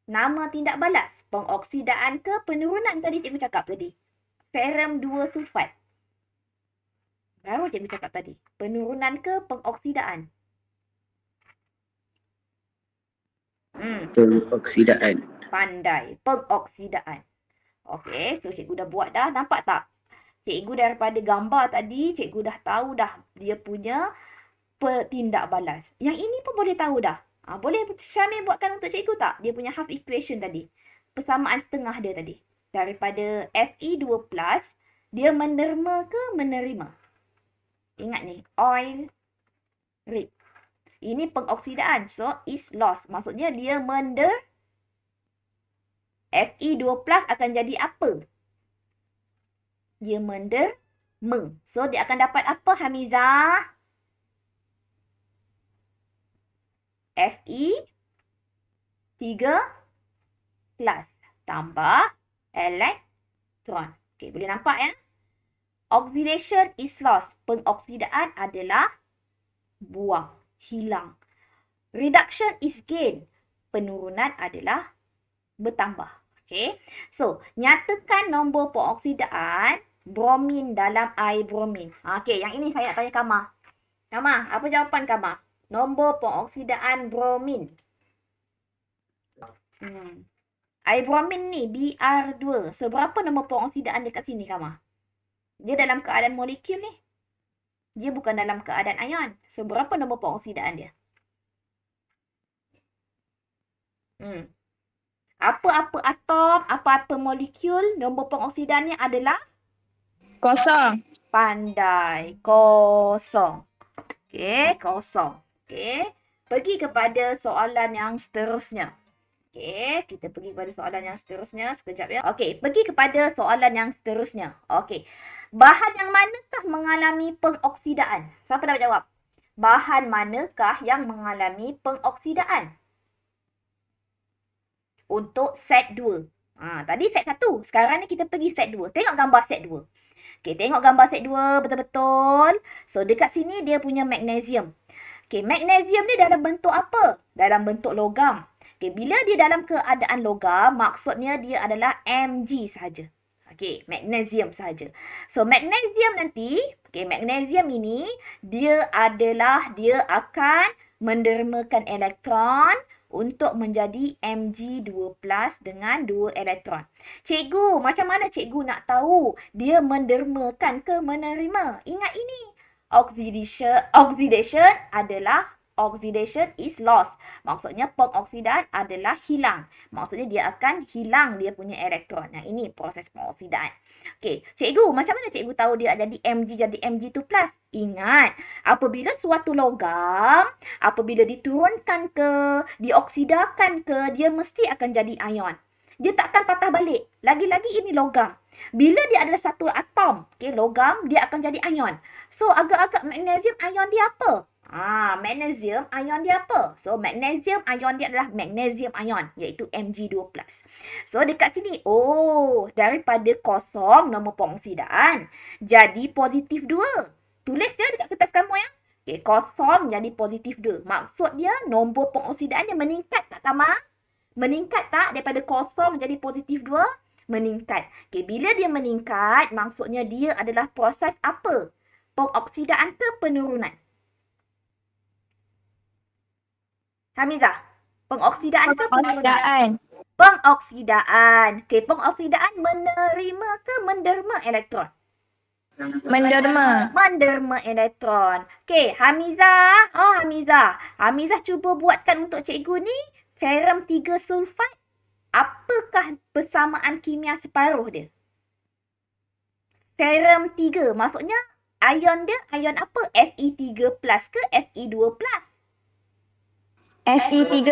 Nama tindak balas. Pengoksidaan ke penurunan tadi cikgu cakap tadi. Ferrum 2 sulfat. Baru cikgu cakap tadi. Penurunan ke pengoksidaan? Pengoksidaan. Pandai. Pengoksidaan. Okey, so cikgu dah buat dah. Nampak tak? Cikgu daripada gambar tadi, cikgu dah tahu dah dia punya tindak balas. Yang ini pun boleh tahu dah. Boleh Syamil buatkan untuk cikgu tak? Dia punya half equation tadi. Persamaan setengah dia tadi. Daripada Fe2+, dia menderma ke menerima? Ingat ni, oil rig. Ini pengoksidaan. So, is lost. Maksudnya dia Fe2+ akan jadi apa? Dia menderma. So, dia akan dapat apa, Hamizah? Fe3+ tambah elektron. Okey, boleh nampak ya? Oxidation is lost. Pengoksidaan adalah buang, hilang. Reduction is gain. Penurunan adalah bertambah. Okey. So, nyatakan nombor pengoksidaan bromin dalam air bromin. Okey, yang ini saya nak tanya Kama. Kama, apa jawapan Kama? Nombor pengoksidaan bromin. Air bromin ni Br2. Seberapa nombor pengoksidaan dekat sini Kama? Dia dalam keadaan molekul ni. Dia bukan dalam keadaan ion. Seberapa nombor pengoksidaan dia? Apa-apa atom, apa-apa molekul, nombor pengoksidaannya adalah? Kosong. Pandai. Kosong. Okey, kosong. Okey. Pergi kepada soalan yang seterusnya. Okey, kita pergi kepada soalan yang seterusnya. Sekejap ya. Okey, pergi kepada soalan yang seterusnya. Okey. Bahan yang manakah mengalami pengoksidaan? Siapa dapat jawab? Bahan manakah yang mengalami pengoksidaan? Untuk set 2. Tadi set 1. Sekarang ni kita pergi set 2. Tengok gambar set 2. Okey, tengok gambar set 2 betul-betul. So, dekat sini dia punya magnesium. Okey, magnesium ni dalam bentuk apa? Dalam bentuk logam. Okey, bila dia dalam keadaan logam, maksudnya dia adalah Mg sahaja. Okey, magnesium sahaja. So, magnesium nanti, magnesium ini, dia akan mendermakan elektron untuk menjadi Mg2+ dengan 2 elektron. Cikgu, macam mana cikgu nak tahu dia mendermakan ke menerima? Ingat ini. Oxidation is lost. Maksudnya pengoksidaan adalah hilang. Maksudnya dia akan hilang dia punya elektron. Yang ini proses pengoksidaan. Okey, cikgu, macam mana cikgu tahu dia jadi Mg2+? Ingat, apabila suatu logam, apabila diturunkan ke, dioksidakan ke, dia mesti akan jadi ion. Dia takkan patah balik. Lagi-lagi ini logam. Bila dia adalah satu atom, logam, dia akan jadi ion. So, agak-agak magnesium ion dia apa? Magnesium ion dia apa? So, magnesium ion dia adalah magnesium ion, iaitu Mg2+. So, dekat sini, daripada kosong nombor pengoksidaan, jadi positif 2. Tulis je dekat kertas kamu ya. Okey, kosong jadi positif 2. Maksud dia nombor pengoksidaannya meningkat tak, Kama? Meningkat tak daripada kosong jadi positif 2? Meningkat. Okey, bila dia meningkat, maksudnya dia adalah proses apa? Pengoksidaan ke penurunan? Hamizah, pengoksidaan ke penurunan? Pengoksidaan. Okey, pengoksidaan menerima ke menderma elektron? Menderma. Menderma elektron. Okey, Hamizah. Hamizah cuba buatkan untuk cikgu ni ferrum 3 sulfat. Apakah persamaan kimia separuh dia? Ferrum 3. Maksudnya ion dia ion apa? Fe3+ ke Fe2+? Fe3+.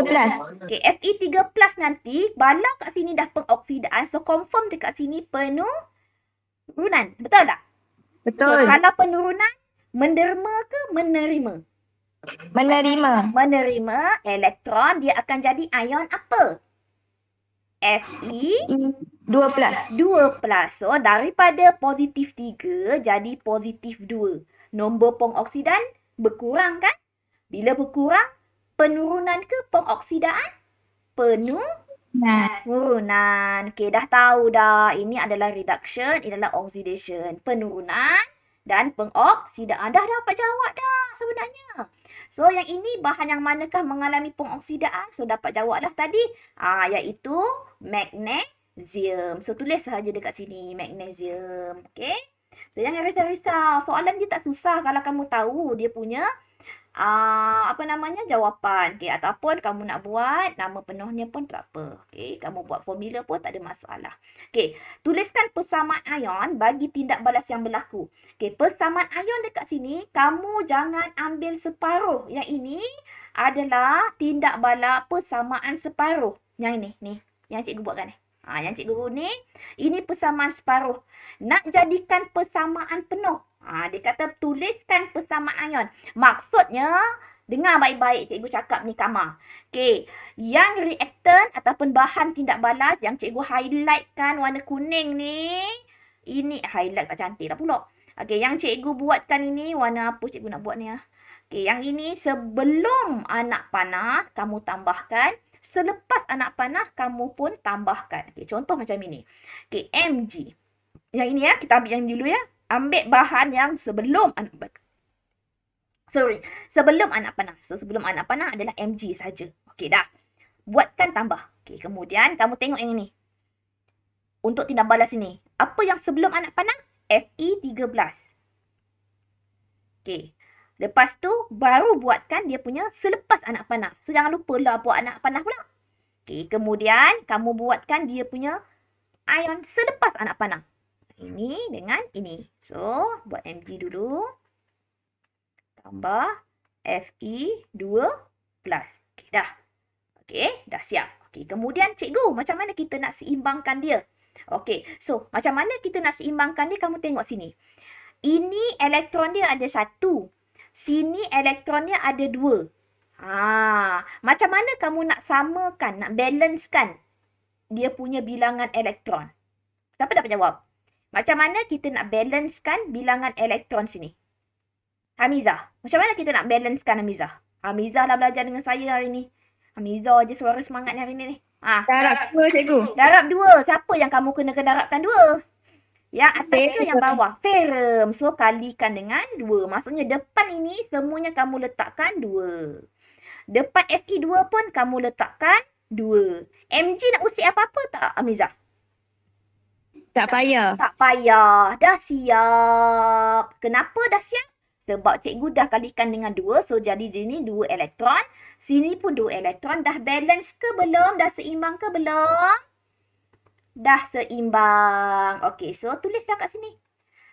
Okey, Fe3+ nanti balau kat sini dah pengoksidaan. So, confirm dekat sini penurunan. Betul tak? Betul. So, kalau penurunan, menderma ke menerima? Menerima. Menerima elektron, dia akan jadi ion apa? Fe2+. 2+. So, daripada positif 3 jadi positif 2. Nombor pengoksidan berkurang kan? Bila berkurang, penurunan ke pengoksidaan? Penurunan. Okey, dah tahu dah. Ini adalah reduction, ini adalah oxidation. Penurunan, dan pengoksidaan. Dah dapat jawab dah sebenarnya. So, yang ini bahan yang manakah mengalami pengoksidaan? So, dapat jawab dah tadi. Iaitu magnesium. So, tulis sahaja dekat sini, magnesium. Okay. So, jangan risau-risau. Soalan dia tak susah kalau kamu tahu dia punya jawapan. Okay. Ataupun kamu nak buat nama penuhnya pun tak apa. Okay. Kamu buat formula pun tak ada masalah. Okay. Tuliskan persamaan ion bagi tindak balas yang berlaku. Okay. Persamaan ion dekat sini, kamu jangan ambil separuh. Yang ini adalah tindak balas persamaan separuh. Yang ini, ni. Yang cikgu buatkan ni. Yang cikgu ni, ini persamaan separuh. Nak jadikan persamaan penuh. Dia kata tuliskan persamaan ion. Maksudnya, dengar baik-baik cikgu cakap ni Kamar. Okay. Yang reaktan ataupun bahan tindak balas yang cikgu highlightkan warna kuning ni. Ini highlight tak cantik lah pula. Okay. Yang cikgu buatkan ini warna apa cikgu nak buat ni ya. Okay. Yang ini sebelum anak panah kamu tambahkan. Selepas anak panah kamu pun tambahkan. Okay. Contoh macam ini. Okay. Mg. Yang ini ya. Kita ambil yang dulu ya. Ambil bahan yang sebelum anak panah. Sebelum anak panah. So, sebelum anak panah adalah Mg saja. Okey, dah. Buatkan tambah. Okey, kemudian kamu tengok yang ini. Untuk tindak balas ini. Apa yang sebelum anak panah? Fe13. Okey. Lepas tu, baru buatkan dia punya selepas anak panah. So, jangan lupa lah buat anak panah pula. Okey, kemudian kamu buatkan dia punya ion selepas anak panah. Ini dengan ini. So, buat Mg dulu. Tambah Fe2+. Okey, dah. Okey, dah siap. Okey, kemudian cikgu, macam mana kita nak seimbangkan dia? Okey, so macam mana kita nak seimbangkan dia? Kamu tengok sini. Ini elektron dia ada 1. Sini elektron dia ada 2. Macam mana kamu nak samakan, nak balancekan dia punya bilangan elektron? Siapa dapat jawab? Macam mana kita nak balancekan bilangan elektron sini? Hamizah. Macam mana kita nak balancekan Hamizah? Hamizah lah belajar dengan saya hari ni. Hamizah je suara semangat hari ni. Darab 2 cikgu. Darab 2. Siapa yang kamu kena darabkan 2? Yang atas ke yang bawah? Ferrum. So, kalikan dengan 2. Maksudnya depan ini semuanya kamu letakkan 2. Depan Fe2 pun kamu letakkan 2. Mg nak usik apa-apa tak Hamizah? Tak payah. Tak payah. Dah siap. Kenapa dah siap? Sebab cikgu dah kalikan dengan 2. So, jadi di ni 2 elektron. Sini pun 2 elektron. Dah balance ke belum? Dah seimbang ke belum? Dah seimbang. Okey, so tulislah kat sini.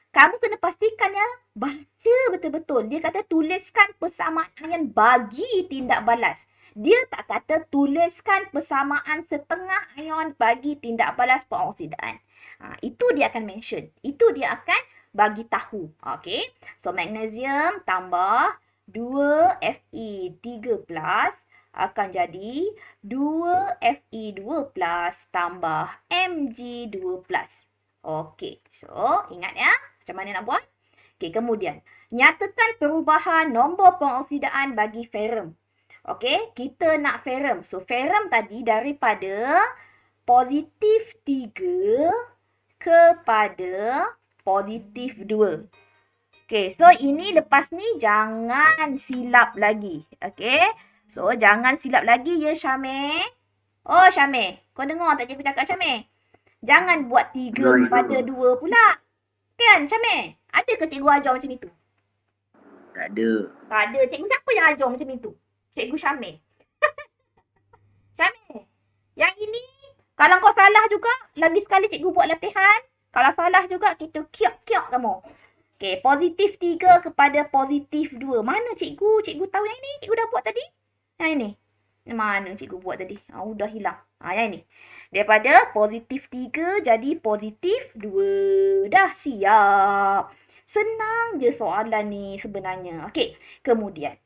Kamu kena pastikan ya. Baca betul-betul. Dia kata tuliskan persamaan ion bagi tindak balas. Dia tak kata tuliskan persamaan setengah ion bagi tindak balas pengoksidaan. Itu dia akan mention. Itu dia akan bagi tahu. Okey. So, magnesium tambah 2Fe3+ akan jadi 2Fe2+ tambah Mg2+. Okey. So, ingat ya. Macam mana nak buat? Okey, kemudian. Nyatakan perubahan nombor pengoksidaan bagi ferrum. Okey, kita nak ferrum. So, ferrum tadi daripada positif 3 kepada positif 2. Okey, so ini lepas ni jangan silap lagi. Okey, so jangan silap lagi ya Syamil. Oh Syamil, kau dengar tak cikgu cakap Syamil? Jangan buat 3 kepada 2 pula. Kan Syamil? Ada ke cikgu ajar macam itu? Tak ada. Tak ada. Cikgu siapa yang ajar macam itu? Cikgu Syamil. Syamil, yang ini kalau kau salah juga, lagi sekali cikgu buat latihan. Kalau salah juga, kita kiok-kiok kamu. Okey, positif 3 kepada positif 2. Mana cikgu? Cikgu tahu yang ini. Cikgu dah buat tadi. Yang ini. Mana cikgu buat tadi? Sudah hilang. Yang ini. Daripada positif 3 jadi positif 2. Dah siap. Senang je soalan ni sebenarnya. Okey, kemudian.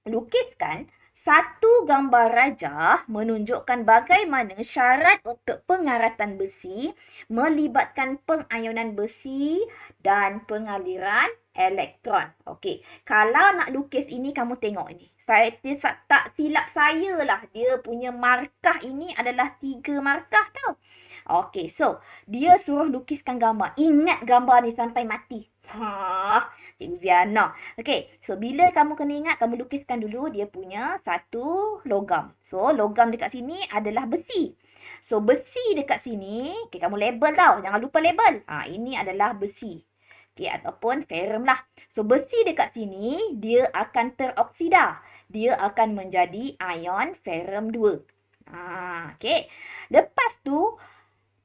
Lukiskan satu gambar rajah menunjukkan bagaimana syarat untuk pengaratan besi melibatkan pengionan besi dan pengaliran elektron. Okey, kalau nak lukis ini kamu tengok ini. Saya tak silap saya lah. Dia punya markah ini adalah 3 markah tau. Okey, so dia suruh lukiskan gambar. Ingat gambar ni sampai mati. Cikgu Ziana. Okey, so bila kamu kena ingat, kamu lukiskan dulu dia punya satu logam. So, logam dekat sini adalah besi. So, besi dekat sini, okey, kamu label tau. Jangan lupa label. Ini adalah besi. Okey, ataupun ferrum lah. So, besi dekat sini, dia akan teroksida. Dia akan menjadi ion ferrum 2. Okey. Lepas tu,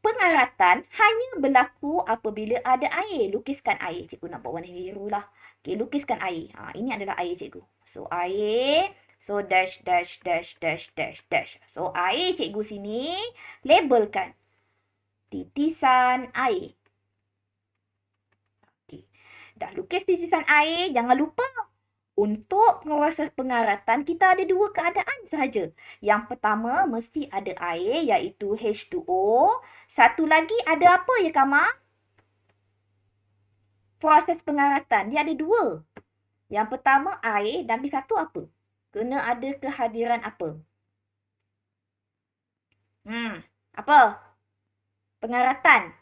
pengaratan hanya berlaku apabila ada air. Lukiskan air. Cikgu nak buat warna biru lah. Okey, lukiskan air. Ini adalah air cikgu. So, air. So, dash, dash, dash, dash, dash, dash. So, air cikgu sini labelkan. Titisan air. Okey. Dah lukis titisan air. Jangan lupa. Untuk proses pengaratan, kita ada dua keadaan sahaja. Yang pertama, mesti ada air, iaitu H2O. Satu lagi ada apa ya, Kama? Proses pengaratan, dia ada dua. Yang pertama, air, dan yang satu apa? Kena ada kehadiran apa? Apa? Pengaratan.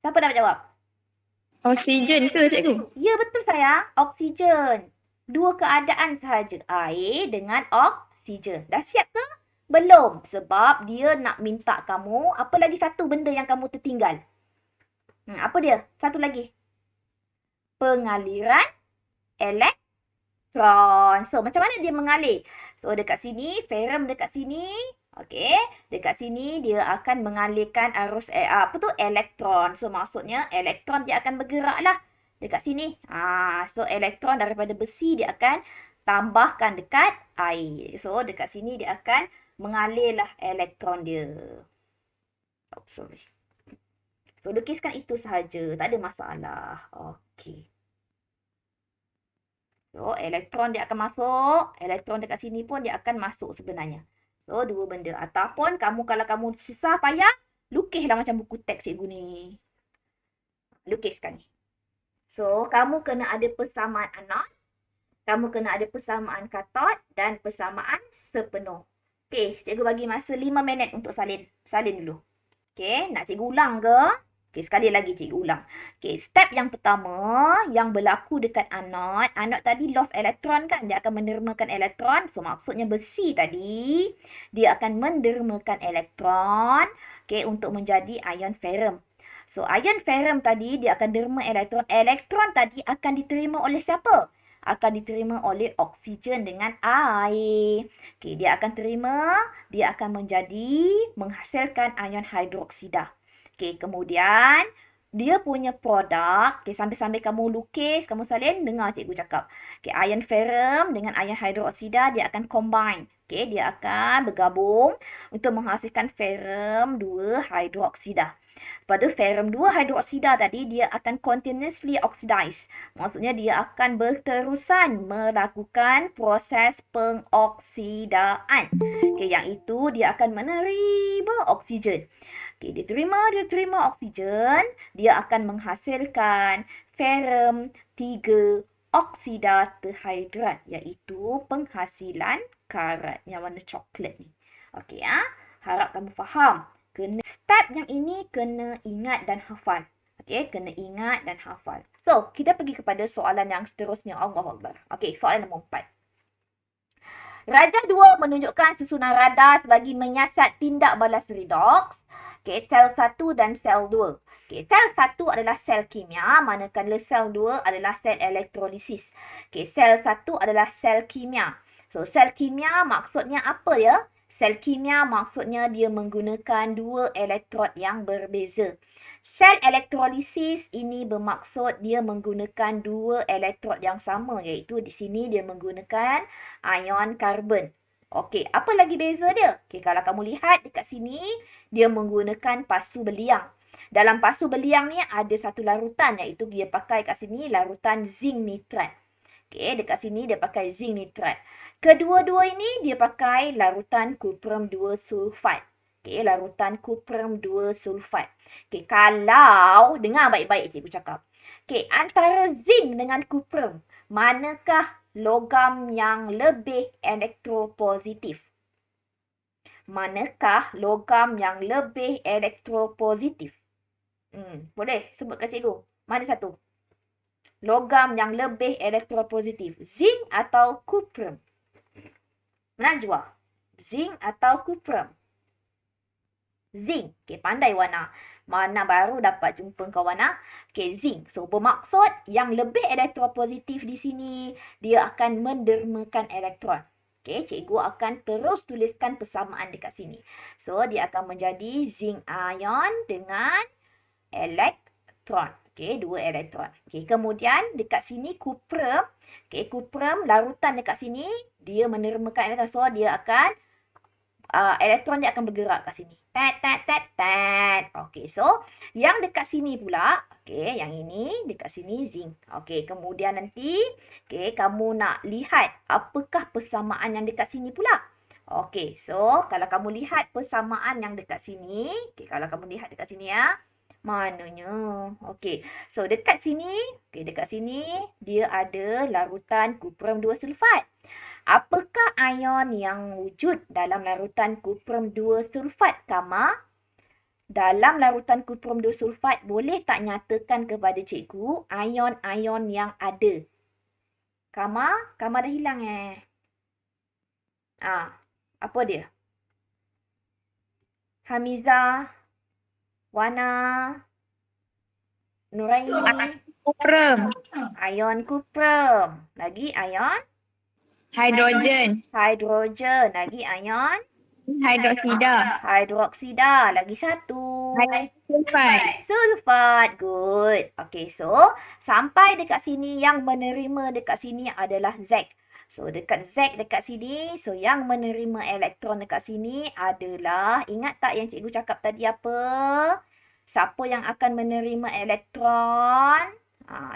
Siapa dapat jawab? Oksigen ke cikgu? Ya, betul sayang. Oksigen. Dua keadaan sahaja. Air dengan oksigen. Dah siap ke? Belum. Sebab dia nak minta kamu, apa lagi satu benda yang kamu tertinggal? Apa dia? Satu lagi. Pengaliran elektron. So, macam mana dia mengalir? So, dekat sini, ferrum dekat sini. Okey, dekat sini dia akan mengalirkan arus elektron. So maksudnya elektron dia akan bergerak lah dekat sini. So elektron daripada besi dia akan tambahkan dekat air. So dekat sini dia akan mengalir lah elektron dia. Sorry. So lukiskan itu sahaja, tak ada masalah. Okey. So elektron dia akan masuk, elektron dekat sini pun dia akan masuk sebenarnya. So, dua benda. Ataupun kalau kamu susah payah, lukislah macam buku teks cikgu ni. Lukiskan ni. So, kamu kena ada persamaan anod, kamu kena ada persamaan katod dan persamaan sepenuh. Okey, cikgu bagi masa 5 minit untuk salin. Salin dulu. Okey, nak cikgu ulang ke? Okey, sekali lagi cikgu ulang. Okey, step yang pertama yang berlaku dekat anod. Anod tadi lost elektron kan? Dia akan mendermakan elektron. So, maksudnya besi tadi, dia akan mendermakan elektron. Okey, untuk menjadi ion ferrum. So, ion ferrum tadi, dia akan derma elektron. Elektron tadi akan diterima oleh siapa? Akan diterima oleh oksigen dengan air. Okey, dia akan terima, dia akan menghasilkan ion hidroksida. Okey, kemudian dia punya produk, okey, sambil-sambil kamu lukis, kamu salin, dengar cikgu cakap. Okey, ion ferrum dengan ion hidroksida dia akan combine. Okey, dia akan bergabung untuk menghasilkan ferrum 2 hidroksida. Pada ferrum 2 hidroksida tadi dia akan continuously oxidize. Maksudnya dia akan berterusan melakukan proses pengoksidaan. Okey, yang itu dia akan menerima oksigen. Okey, dia terima oksigen, dia akan menghasilkan ferrum 3 oksida terhidrat, iaitu penghasilan karat yang warna coklat ni. Okey, harap kamu faham. Step yang ini kena ingat dan hafal. Okey, kena ingat dan hafal. So, kita pergi kepada soalan yang seterusnya. Allahuakbar. Okey, soalan nombor 4. Rajah 2 menunjukkan susunan radar sebagai menyiasat tindak balas redoks. Okey, sel 1 dan sel 2. Okey, sel 1 adalah sel kimia, manakala sel 2 adalah sel elektrolisis. Okey, sel 1 adalah sel kimia. So, sel kimia maksudnya apa ya? Sel kimia maksudnya dia menggunakan 2 elektrod yang berbeza. Sel elektrolisis ini bermaksud dia menggunakan 2 elektrod yang sama, iaitu di sini dia menggunakan ion karbon. Okey, apa lagi beza dia? Okey, kalau kamu lihat dekat sini, dia menggunakan pasu beliang. Dalam pasu beliang ni ada satu larutan, iaitu dia pakai kat sini larutan zinc nitrat. Okey, dekat sini dia pakai zinc nitrat. Kedua-dua ini dia pakai larutan kuprum 2 sulfat. Okey, larutan kuprum 2 sulfat. Okey, kalau, dengar baik-baik cikgu cakap. Okey, antara zinc dengan kuprum, manakah logam yang lebih elektropositif? Manakah logam yang lebih elektropositif? Boleh sebutkan cikgu. Mana satu? Logam yang lebih elektropositif. Zinc atau cuprum? Najwa. Zinc atau cuprum? Zinc. Okay, pandai Wana. Mana baru dapat jumpa kau Wana. Okay, zinc. So, bermaksud yang lebih elektropositif di sini, dia akan mendermakan elektron. Okay, cikgu akan terus tuliskan persamaan dekat sini. So, dia akan menjadi zinc ion dengan elektron. Okay, 2 elektron. Okay, kemudian dekat sini cuprum. Okay, cuprum larutan dekat sini, dia menermakan elektron. So, dia akan elektron dia akan bergerak kat sini. Tat. Okey, so yang dekat sini pula, okey, yang ini dekat sini zinc. Okey, kemudian nanti, okey, kamu nak lihat apakah persamaan yang dekat sini pula. Okey, so kalau kamu lihat persamaan yang dekat sini, okey, kalau kamu lihat dekat sini ya. Mananya? Okey, so dekat sini, okey, dekat sini dia ada larutan cuprum 2 sulfat. Apakah ion yang wujud dalam larutan cuprum 2 sulfat, Kama? Dalam larutan cuprum 2 sulfat, boleh tak nyatakan kepada cikgu ion-ion yang ada? Kama dah hilang apa dia? Hamiza, Wana, Nuraini. Cuprum. Ion cuprum. Lagi ion? Hidrogen. Hidrogen. Lagi ion? Hidroksida. Hidroksida. Lagi satu. Sulfat. Sulfat. Good. Okay, so sampai dekat sini yang menerima dekat sini adalah Z. So dekat Z dekat sini, so yang menerima elektron dekat sini adalah, ingat tak yang cikgu cakap tadi apa? Siapa yang akan menerima elektron?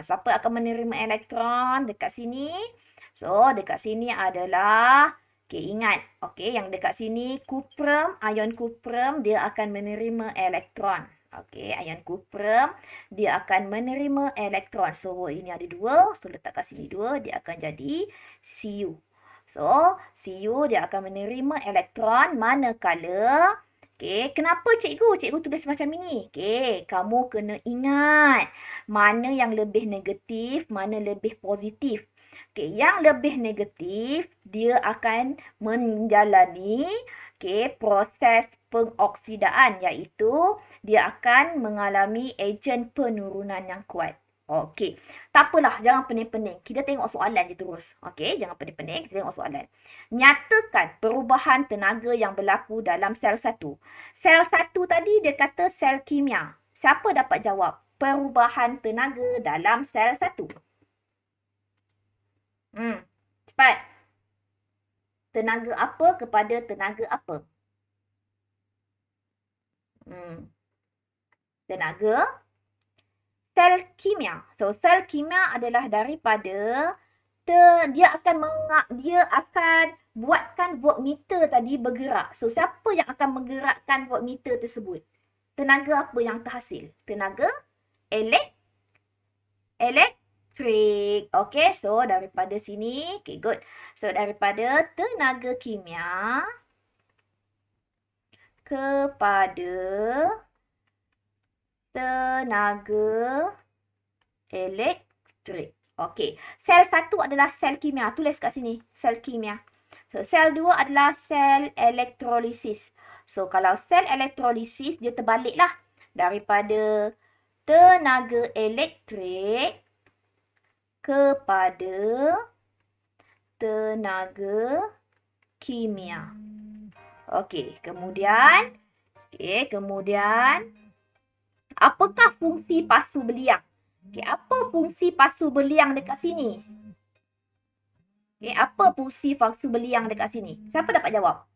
Siapa akan menerima elektron dekat sini? So, dekat sini adalah, okay, ingat. Okay, yang dekat sini, cuprum, ion cuprum, dia akan menerima elektron. Okay, ion cuprum, dia akan menerima elektron. So, ini ada 2. So, letak kat sini 2, dia akan jadi Cu. So, Cu dia akan menerima elektron manakala, okay, kenapa cikgu tulis macam ini? Okay, kamu kena ingat mana yang lebih negatif, mana lebih positif. Okay, yang lebih negatif, dia akan menjalani, okay, proses pengoksidaan, iaitu dia akan mengalami ejen penurunan yang kuat. Okey, tak apalah, jangan pening-pening. Kita tengok soalan je terus. Okey, jangan pening-pening, kita tengok soalan. Nyatakan perubahan tenaga yang berlaku dalam sel 1. Sel 1 tadi dia kata sel kimia. Siapa dapat jawab perubahan tenaga dalam sel 1? Cepat. Tenaga apa kepada tenaga apa? Tenaga sel kimia. So, sel kimia adalah daripada dia akan buatkan voltmeter tadi bergerak. So, siapa yang akan menggerakkan voltmeter tersebut? Tenaga apa yang terhasil? Tenaga elektrik. Okay, so daripada sini, okay, good. So, daripada tenaga kimia kepada tenaga elektrik. Okey. Sel 1 adalah sel kimia. Tulis kat sini. Sel kimia. So, sel 2 adalah sel elektrolisis. So, kalau sel elektrolisis, dia terbaliklah. Daripada tenaga elektrik kepada tenaga kimia. Okey. Kemudian, apakah fungsi pasu beliang? Okay, apa fungsi pasu beliang dekat sini? Okay, apa fungsi pasu beliang dekat sini? Siapa dapat jawab?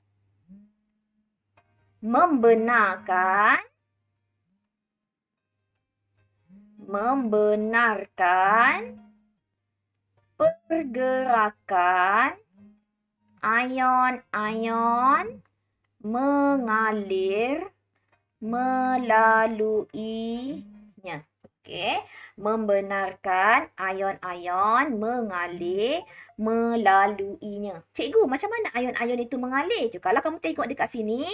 Membenarkan pergerakan ion-ion mengalir melaluinya. Okey, membenarkan ion-ion mengalir melaluinya. Cikgu, macam mana ion-ion itu mengalir tu? Kalau kamu tengok dekat sini,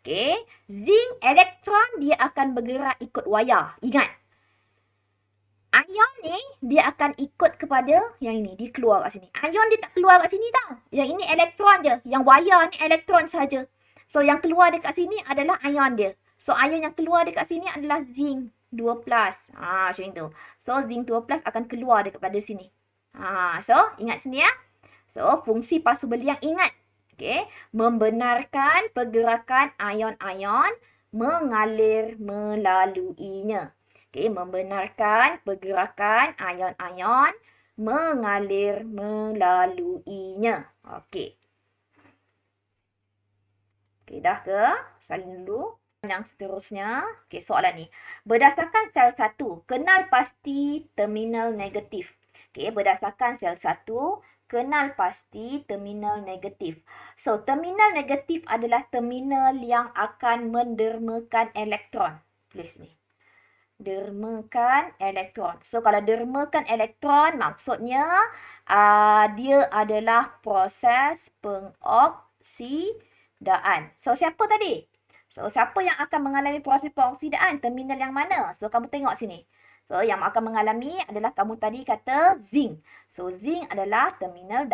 okey, zinc elektron dia akan bergerak ikut wayar. Ingat, ion ni dia akan ikut kepada yang ini, dia keluar kat sini. Ion dia tak keluar kat sini tau. Yang ini elektron je, yang wayar ni elektron saja. So yang keluar dekat sini adalah ion dia. So ion yang keluar dekat sini adalah zinc 2+. Macam itu. So zinc 2+ akan keluar daripada sini. So ingat sini ya. So fungsi pasu beliang ingat. Okey, membenarkan pergerakan ion-ion mengalir melaluinya. Okey, membenarkan pergerakan ion-ion mengalir melaluinya. Okey. Okey, dah ke? Salin dulu. Yang seterusnya, okey, soalan ni. Berdasarkan sel 1, kenal pasti terminal negatif. Okey, berdasarkan sel 1, kenal pasti terminal negatif. So, terminal negatif adalah terminal yang akan mendermakan elektron. Tulis ni. Dermakan elektron. So, kalau dermakan elektron, maksudnya dia adalah proses pengoksidaan. So, siapa tadi? So, siapa yang akan mengalami proses pengoksidaan? Terminal yang mana? So, kamu tengok sini. So, yang akan mengalami adalah kamu tadi kata zinc. So, zinc adalah terminal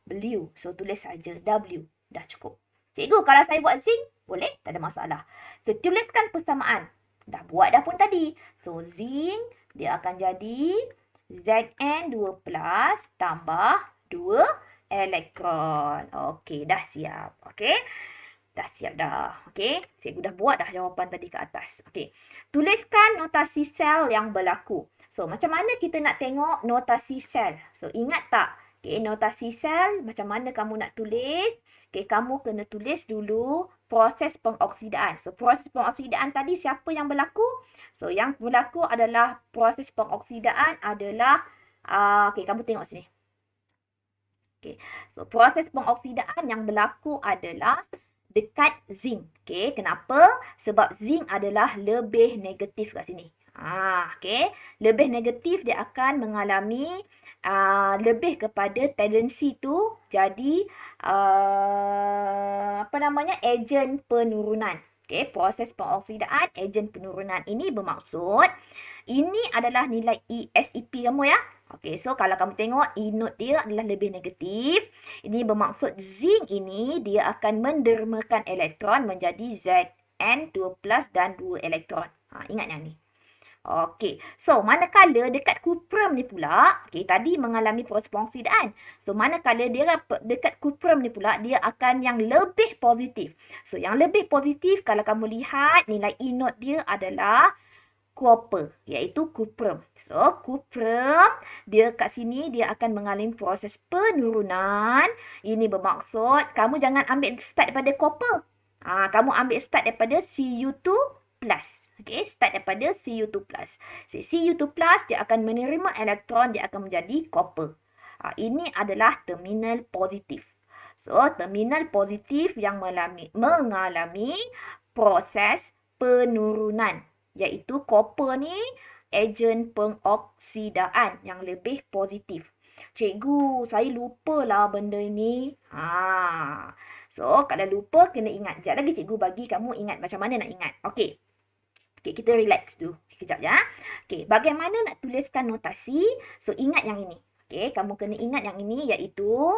W. So, tulis saja W. Dah cukup. Cikgu, kalau saya buat zinc, boleh? Tak ada masalah. So, tuliskan persamaan. Dah buat dah pun tadi. So, zinc, dia akan jadi Zn2+ tambah 2 elektron. Okey, dah siap. Okey. Dah siap dah. Okey. Cikgu dah buat dah jawapan tadi ke atas. Okey. Tuliskan notasi sel yang berlaku. So, macam mana kita nak tengok notasi sel? So, ingat tak? Okey, notasi sel macam mana kamu nak tulis? Okey, kamu kena tulis dulu proses pengoksidaan. So, proses pengoksidaan tadi siapa yang berlaku? So, yang berlaku adalah proses pengoksidaan adalah okey, kamu tengok sini. Okey. So, proses pengoksidaan yang berlaku adalah dekat zinc. Okey, kenapa? Sebab zinc adalah lebih negatif kat sini. Okey, lebih negatif dia akan mengalami lebih kepada tendensi tu jadi ejen penurunan. Okey, proses pengoksidaan ejen penurunan ini bermaksud ini adalah nilai SEP kamu ya. Okey, so kalau kamu tengok E note dia adalah lebih negatif. Ini bermaksud zinc ini dia akan mendermakan elektron menjadi Zn2+ dan 2 elektron. Ingat yang ni. Okey, so manakala dekat kuprum ni pula, okey, tadi mengalami proses pengoksidaan. So manakala dia dekat kuprum ni pula, dia akan yang lebih positif. So yang lebih positif kalau kamu lihat nilai E note dia adalah copper, iaitu kuprum. So, kuprum, dia kat sini, dia akan mengalami proses penurunan. Ini bermaksud, kamu jangan ambil start daripada copper. Kamu ambil start daripada Cu2+. Okay, start daripada Cu2+. Cu2+, dia akan menerima elektron, dia akan menjadi copper. Ini adalah terminal positif. So, terminal positif yang mengalami proses penurunan. Iaitu copper ni ejen pengoksidaan yang lebih positif. Cikgu, saya lupalah benda ini. So, kalau lupa kena ingat. Sekejap lagi cikgu bagi kamu ingat macam mana nak ingat. Okey. Okey, kita relax dulu. Sekejap ya. Okey, bagaimana nak tuliskan notasi? So, ingat yang ini. Okey, kamu kena ingat yang ini iaitu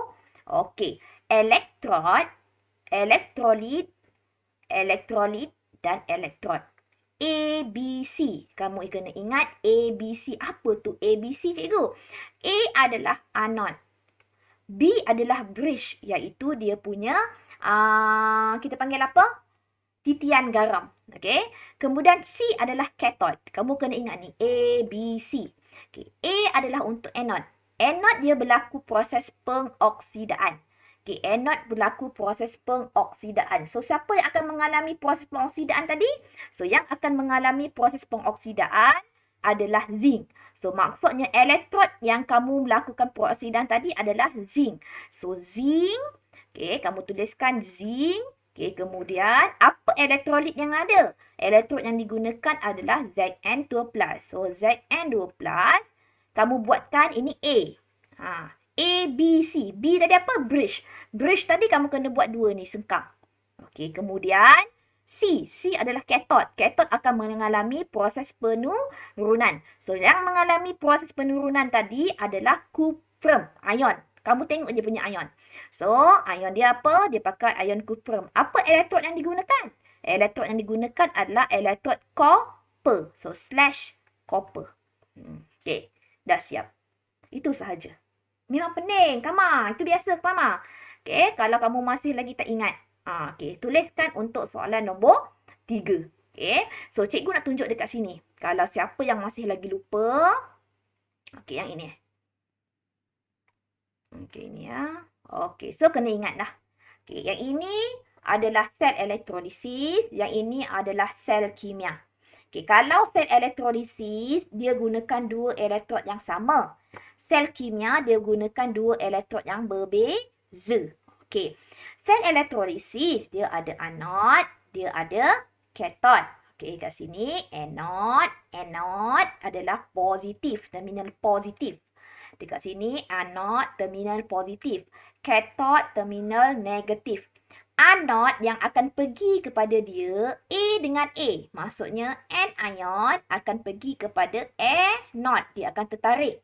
okey, elektrolit, elektrolit dan elektron. A, B, C. Kamu kena ingat A, B, C. Apa tu A, B, C, cikgu? A adalah anon. B adalah bridge, iaitu dia punya, kita panggil apa? Titian garam. Okay? Kemudian C adalah cathode. Kamu kena ingat ni, A, B, C. Okay. A adalah untuk anode. Anode dia berlaku proses pengoksidaan. Okay, anode berlaku proses pengoksidaan. So, siapa yang akan mengalami proses pengoksidaan tadi? So, yang akan mengalami proses pengoksidaan adalah zinc. So, maksudnya elektrod yang kamu melakukan pengoksidaan tadi adalah zinc. So, zinc, okay, kamu tuliskan zinc, Okey, kemudian apa elektrolit yang ada? Elektrod yang digunakan adalah Zn2+. So, Zn2+, kamu buatkan ini A. A, B, C. B tadi apa? Bridge. Bridge tadi kamu kena buat 2 ni, sengkang. Okey, kemudian C. C adalah katot. Katot akan mengalami proses penurunan. So, yang mengalami proses penurunan tadi adalah kuprum, ion. Kamu tengok je punya ion. So, ion dia apa? Dia pakai ion kuprum. Apa elektrod yang digunakan? Elektrod yang digunakan adalah elektrod copper. So, slash copper. Okey, dah siap. Itu sahaja. Memang pening, Kama. Itu biasa, Kama. Okey, kalau kamu masih lagi tak ingat. Okey, tuliskan untuk soalan nombor 3. Okey, so cikgu nak tunjuk dekat sini. Kalau siapa yang masih lagi lupa. Okey, yang ini. Okey, ini ya. Okey, so kena ingat dah. Okey, yang ini adalah sel elektrolisis. Yang ini adalah sel kimia. Okey, kalau sel elektrolisis, dia gunakan 2 elektrod yang sama. Sel kimia, dia gunakan 2 elektrod yang berbeza. Okey. Sel elektrolisis, dia ada anod, dia ada katot. Okey, kat sini anod. Anod adalah positif, terminal positif. Dekat sini anod, terminal positif. Katot, terminal negatif. Anod yang akan pergi kepada dia A dengan A. Maksudnya anion akan pergi kepada anod. Dia akan tertarik.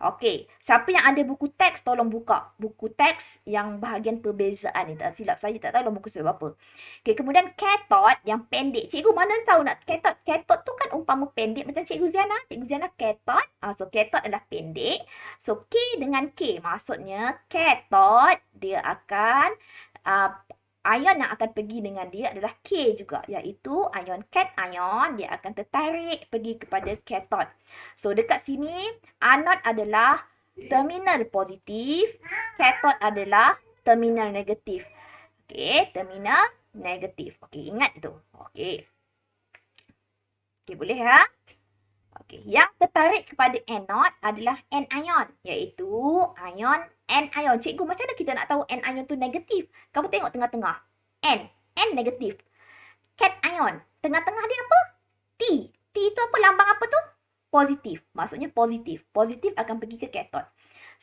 Okey, siapa yang ada buku teks tolong buka. Buku teks yang bahagian perbezaan ni. Tak silap saya tak tahu dalam buku surat berapa. Okey, kemudian katot yang pendek. Cikgu mana tahu nak katot? Katot tu kan umpama pendek macam Cikgu Ziana. Cikgu Ziana katot. So, katot adalah pendek. So, K dengan K. Maksudnya katot dia akan ion yang akan pergi dengan dia adalah K juga, iaitu ion cation. Dia akan tertarik pergi kepada katot. So, dekat sini anod adalah terminal positif, katot adalah terminal negatif. Okey, terminal negatif. Okey, ingat itu. Okey. Okey, boleh ya? Okey, yang tertarik kepada anod adalah anion, iaitu ion anion. Cikgu, macam mana kita nak tahu anion tu negatif? Kamu tengok tengah-tengah. N negatif. Cation, tengah-tengah dia apa? T. T tu apa? Lambang apa tu? Positif. Maksudnya positif. Positif akan pergi ke katot.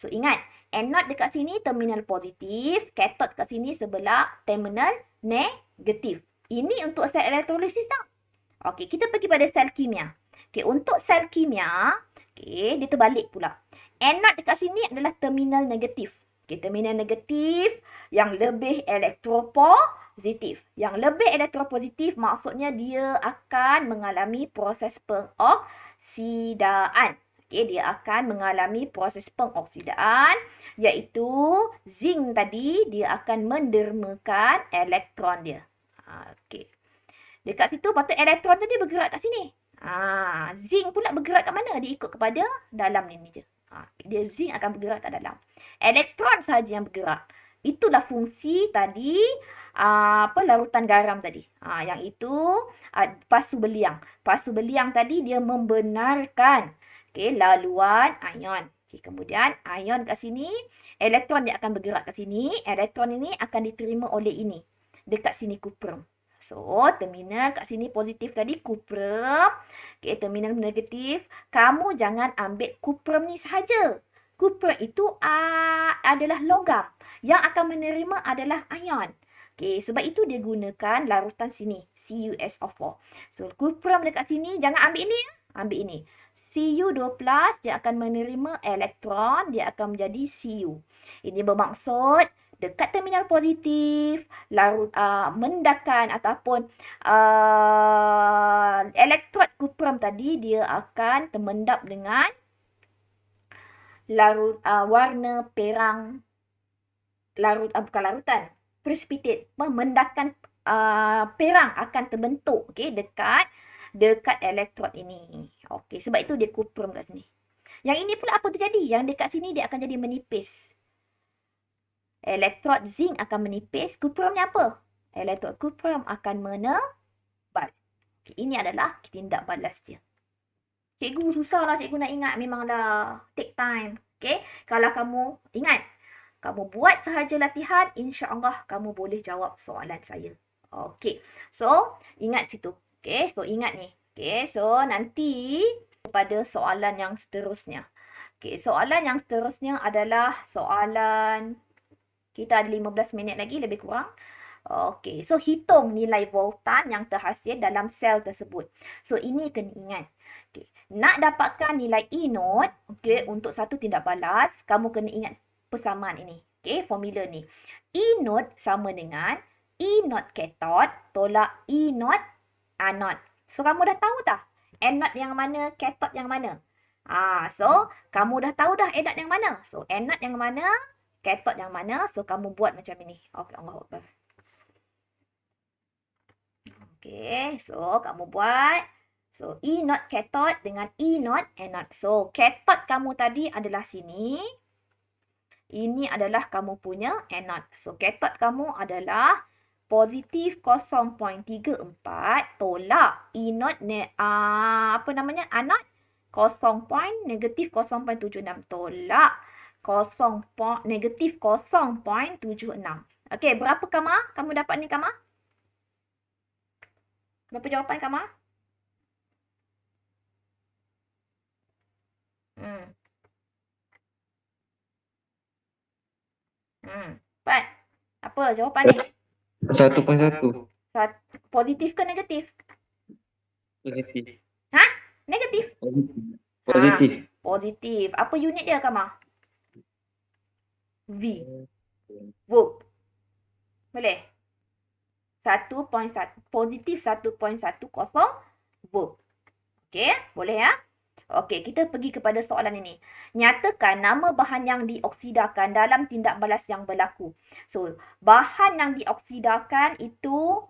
So, ingat, anod dekat sini terminal positif, katot kat sini sebelah terminal negatif. Ini untuk sel elektrolisis tak? Okey, kita pergi pada sel kimia. Okey, untuk sel kimia, okey, dia terbalik pula. Anod dekat sini adalah terminal negatif. Okey, terminal negatif yang lebih elektropositif. Yang lebih elektropositif maksudnya dia akan mengalami proses pengoksidaan. Okey, dia akan mengalami proses pengoksidaan, iaitu zinc tadi dia akan mendermakan elektron dia. Okey. Dekat situ patut elektron tadi bergerak kat sini. Zinc pula bergerak kat mana? Dia ikut kepada dalam ni je. Dia zinc akan bergerak kat dalam. Elektron sahaja yang bergerak. Itulah fungsi tadi larutan garam tadi. Yang itu pasu beliang. Pasu beliang tadi dia membenarkan laluan ion. Kemudian ion kat sini, elektron dia akan bergerak kat sini. Elektron ini akan diterima oleh ini. Dekat sini kuprum. So, terminal kat sini positif tadi kuprum. Terminal negatif. Kamu jangan ambil kuprum ni sahaja. Kuprum itu adalah logam. Yang akan menerima adalah ion. Sebab itu dia gunakan larutan sini. CuSO4. So, kuprum dekat sini, jangan ambil ini. Ambil ini. Cu2+, dia akan menerima elektron. Dia akan menjadi Cu. Ini bermaksud dekat terminal positif, mendakan ataupun elektrod kuprum tadi dia akan termendap dengan warna perang, bukan larutan, precipitate, mendakan perang akan terbentuk dekat elektrod ini. Okey, sebab itu dia kuprum kat sini. Yang ini pula apa terjadi? Yang dekat sini dia akan jadi menipis. Elektrod zinc akan menipis. Kuprumnya apa? Elektrod kuprum akan menebal. Ini adalah tindak balas dia. Cikgu susah lah cikgu nak ingat. Memanglah take time. Kalau kamu ingat. kamu buat sahaja latihan, insya-Allah kamu boleh jawab soalan saya. Okey. So, ingat situ. Okey, so ingat ni. Okey, so nanti kepada soalan yang seterusnya. Okey, soalan yang seterusnya adalah soalan, kita ada 15 minit lagi lebih kurang. Okey, so hitung nilai voltan yang terhasil dalam sel tersebut. So ini kena ingat. Okay. Nak dapatkan nilai E naught, okay, untuk satu tindak balas, kamu kena ingat persamaan ini. Okay, formula ni. E naught sama dengan E naught cathode tolak E naught anode. So kamu dah tahu tak? Anode yang mana, cathode yang mana? So kamu dah tahu dah anode yang mana. So anode yang mana, cathode yang mana. So kamu buat macam ini. Okay, Allahu Akbar. Okay, so kamu buat. So, E naught cathode dengan E naught anode. So, cathode kamu tadi adalah sini. Ini adalah kamu punya anode. So, cathode kamu adalah positif 0.34 tolak E naught anode negatif 0.76 tolak negatif 0.76. Okey, berapa Kama? Kamu dapat ni Kama? Berapa jawapan Kama? Pat. Apa jawapan ni? 1.1. Positif ke negatif? Positif. Negatif? Positif. Positif. Apa unit dia Kama? V. Volt. Boleh? 1.1. Positif 1.10 volt. Okey, boleh ya? Okey, kita pergi kepada soalan ini. Nyatakan nama bahan yang dioksidakan dalam tindak balas yang berlaku. So, bahan yang dioksidakan itu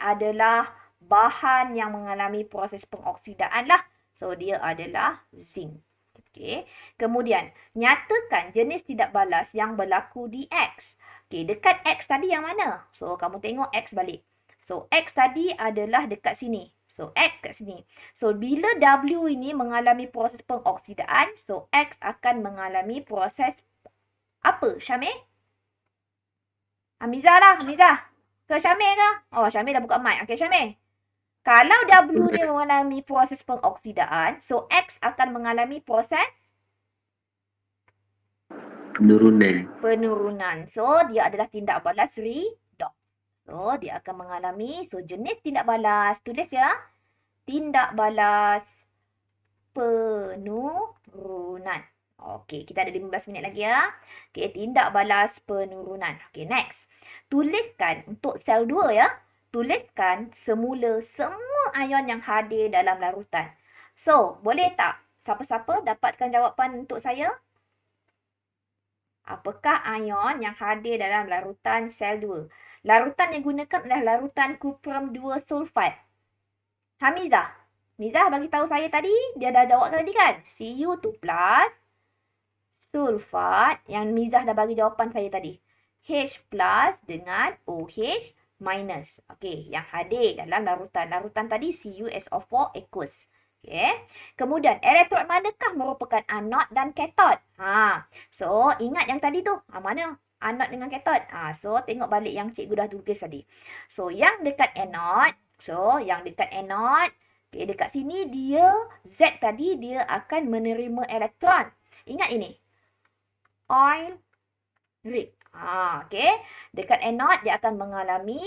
adalah bahan yang mengalami proses pengoksidaan lah. So, dia adalah zinc. Okey. Kemudian, nyatakan jenis tindak balas yang berlaku di X. Okey, dekat X tadi yang mana? So, kamu tengok X balik. So, X tadi adalah dekat sini. So, X kat sini. So, bila W ini mengalami proses pengoksidaan, so X akan mengalami proses apa, Syamil? Hamizah lah, Hamizah. Ke Syamil ke? Oh, Syamil dah buka mic. Okey, Syamil. Kalau W ni mengalami proses pengoksidaan, so X akan mengalami proses penurunan. So, dia adalah tindak balas redox. So, dia akan mengalami, so jenis tindak balas, tulis ya. Tindak balas penurunan. Okey, kita ada 15 minit lagi ya. Okey, tindak balas penurunan. Okey, next. Tuliskan untuk sel 2 ya. Tuliskan semula semua ion yang hadir dalam larutan. So, boleh tak siapa-siapa dapatkan jawapan untuk saya? Apakah ion yang hadir dalam larutan sel 2? Larutan yang digunakan adalah larutan kuprum 2 sulfat. Hamizah. Mizah bagi tahu saya tadi, dia dah jawab tadi kan? Cu2 plus sulfat, yang Mizah dah bagi jawapan saya tadi. H plus dengan OH minus. Okey, yang hadir dalam larutan. Larutan tadi CuSO4 aqueous. Okey. Kemudian, elektron manakah merupakan anode dan kathod? So, ingat yang tadi tu. Mana? Anode dengan kathod. So, tengok balik yang cikgu dah tulis tadi. So, yang dekat anode. So, yang dekat anode. Okay, dekat sini dia, Z tadi dia akan menerima elektron. Ingat ini. Oil rig. Okay. Dekat anode dia akan mengalami,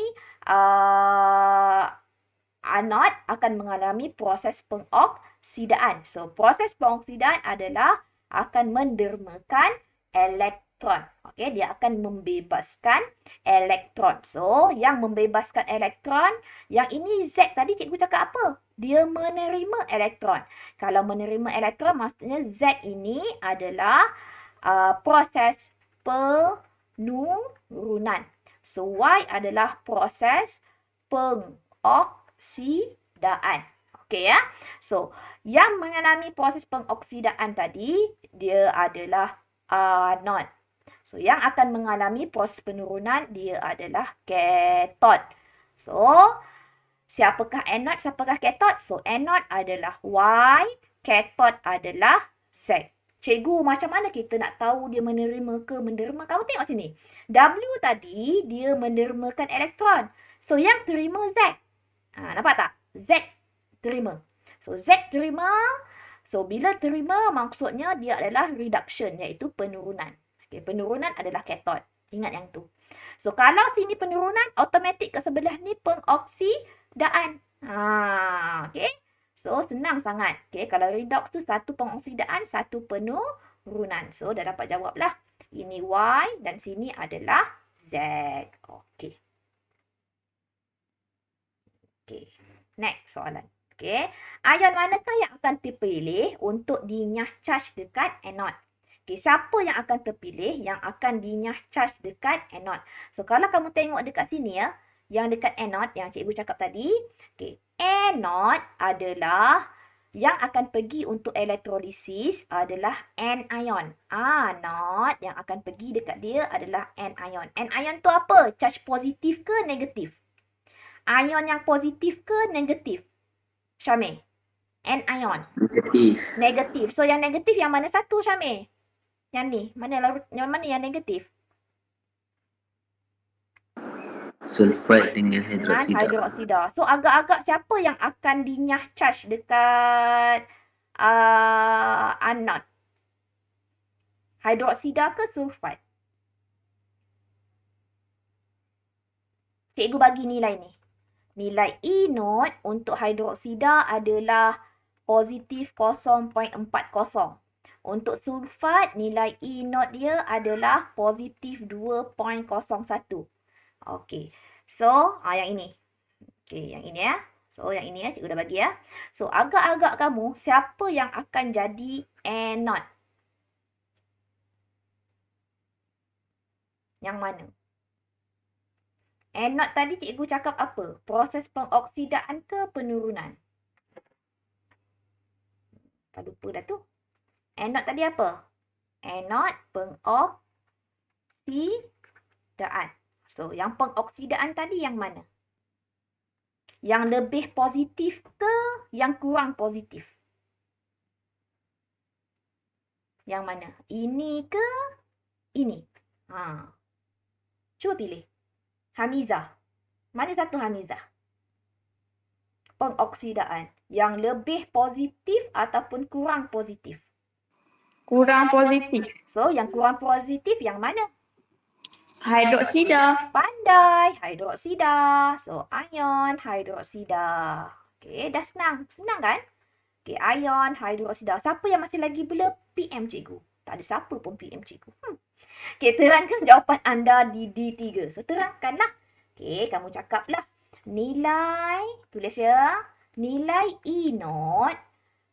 anode akan mengalami proses pengoksidaan. So, proses pengoksidaan adalah akan mendermakan elektron. Okay, dia akan membebaskan elektron. So, yang membebaskan elektron, yang ini Z tadi cikgu cakap apa? Dia menerima elektron. Kalau menerima elektron, maksudnya Z ini adalah proses penurunan. So, Y adalah proses pengoksidaan. Okey ya. So, yang mengalami proses pengoksidaan tadi, dia adalah anode. So, yang akan mengalami proses penurunan, dia adalah kathod. So, siapakah anode, siapakah kathod? So, anode adalah Y, kathod adalah Z. Cikgu, macam mana kita nak tahu dia menerima ke menderma? Kamu tengok sini. W tadi dia mendermakan elektron. So, yang terima Z. Nampak tak? Z terima. So, Z terima. So, bila terima maksudnya dia adalah reduction, iaitu penurunan. Okay, penurunan adalah kathod. Ingat yang tu. So, kalau sini penurunan, automatik ke sebelah ni pengoksidaan. Okay. So, senang sangat. Okay, kalau redox tu satu pengoksidaan, satu penurunan. So, dah dapat jawab lah. Ini Y dan sini adalah Z. Okay. Okay. Next soalan. Okay. Ion manakah yang akan terpilih untuk dinyah charge dekat anode? Okay, siapa yang akan terpilih yang akan dinyah charge dekat anode? So, kalau kamu tengok dekat sini ya, yang dekat anode yang cikgu cakap tadi, okay, anode adalah yang akan pergi untuk elektrolisis adalah anion. Anode yang akan pergi dekat dia adalah anion. Anion tu apa? Charge positif ke negatif? Ion yang positif ke negatif? Syamil. Anion. Negatif. Negatif. So yang negatif yang mana satu Syamil? Yang ni. Mana yang negatif? Sulfide dengan hidroksida. Hidroksida. So agak-agak siapa yang akan dinyah charge dekat anode? Hidroksida ke sulfide? Cikgu bagi nilai ni. Nilai E node untuk hidroksida adalah positif 0.40. Untuk sulfat, nilai E node dia adalah positif 2.01. Okey. So, yang ini. Okey, yang ini ya. So, yang ini ya, cikgu dah bagi ya. So, agak-agak kamu, siapa yang akan jadi anode? Yang mana? Anode tadi cikgu cakap apa? Proses pengoksidaan ke penurunan? Tak lupa dah tu. Anode tadi apa? Anode pengoksidaan. So, yang pengoksidaan tadi yang mana? Yang lebih positif ke yang kurang positif? Yang mana? Ini ke ini? Cuba pilih. Hamizah. Mana satu Hamizah? Pengoksidaan. Yang lebih positif ataupun kurang positif? Kurang positif. So, yang kurang positif yang mana? Hidroksida. Pandai. Hidroksida. So, ion hidroksida. Okey, dah senang. Senang kan? Okey, ion hidroksida. Siapa yang masih lagi blur? PM cikgu. Tak ada siapa pun PM cikgu. Okey, terangkan jawapan anda di D3. So, terangkanlah. Okey, kamu cakaplah. Nilai, tulis ya. Nilai E node.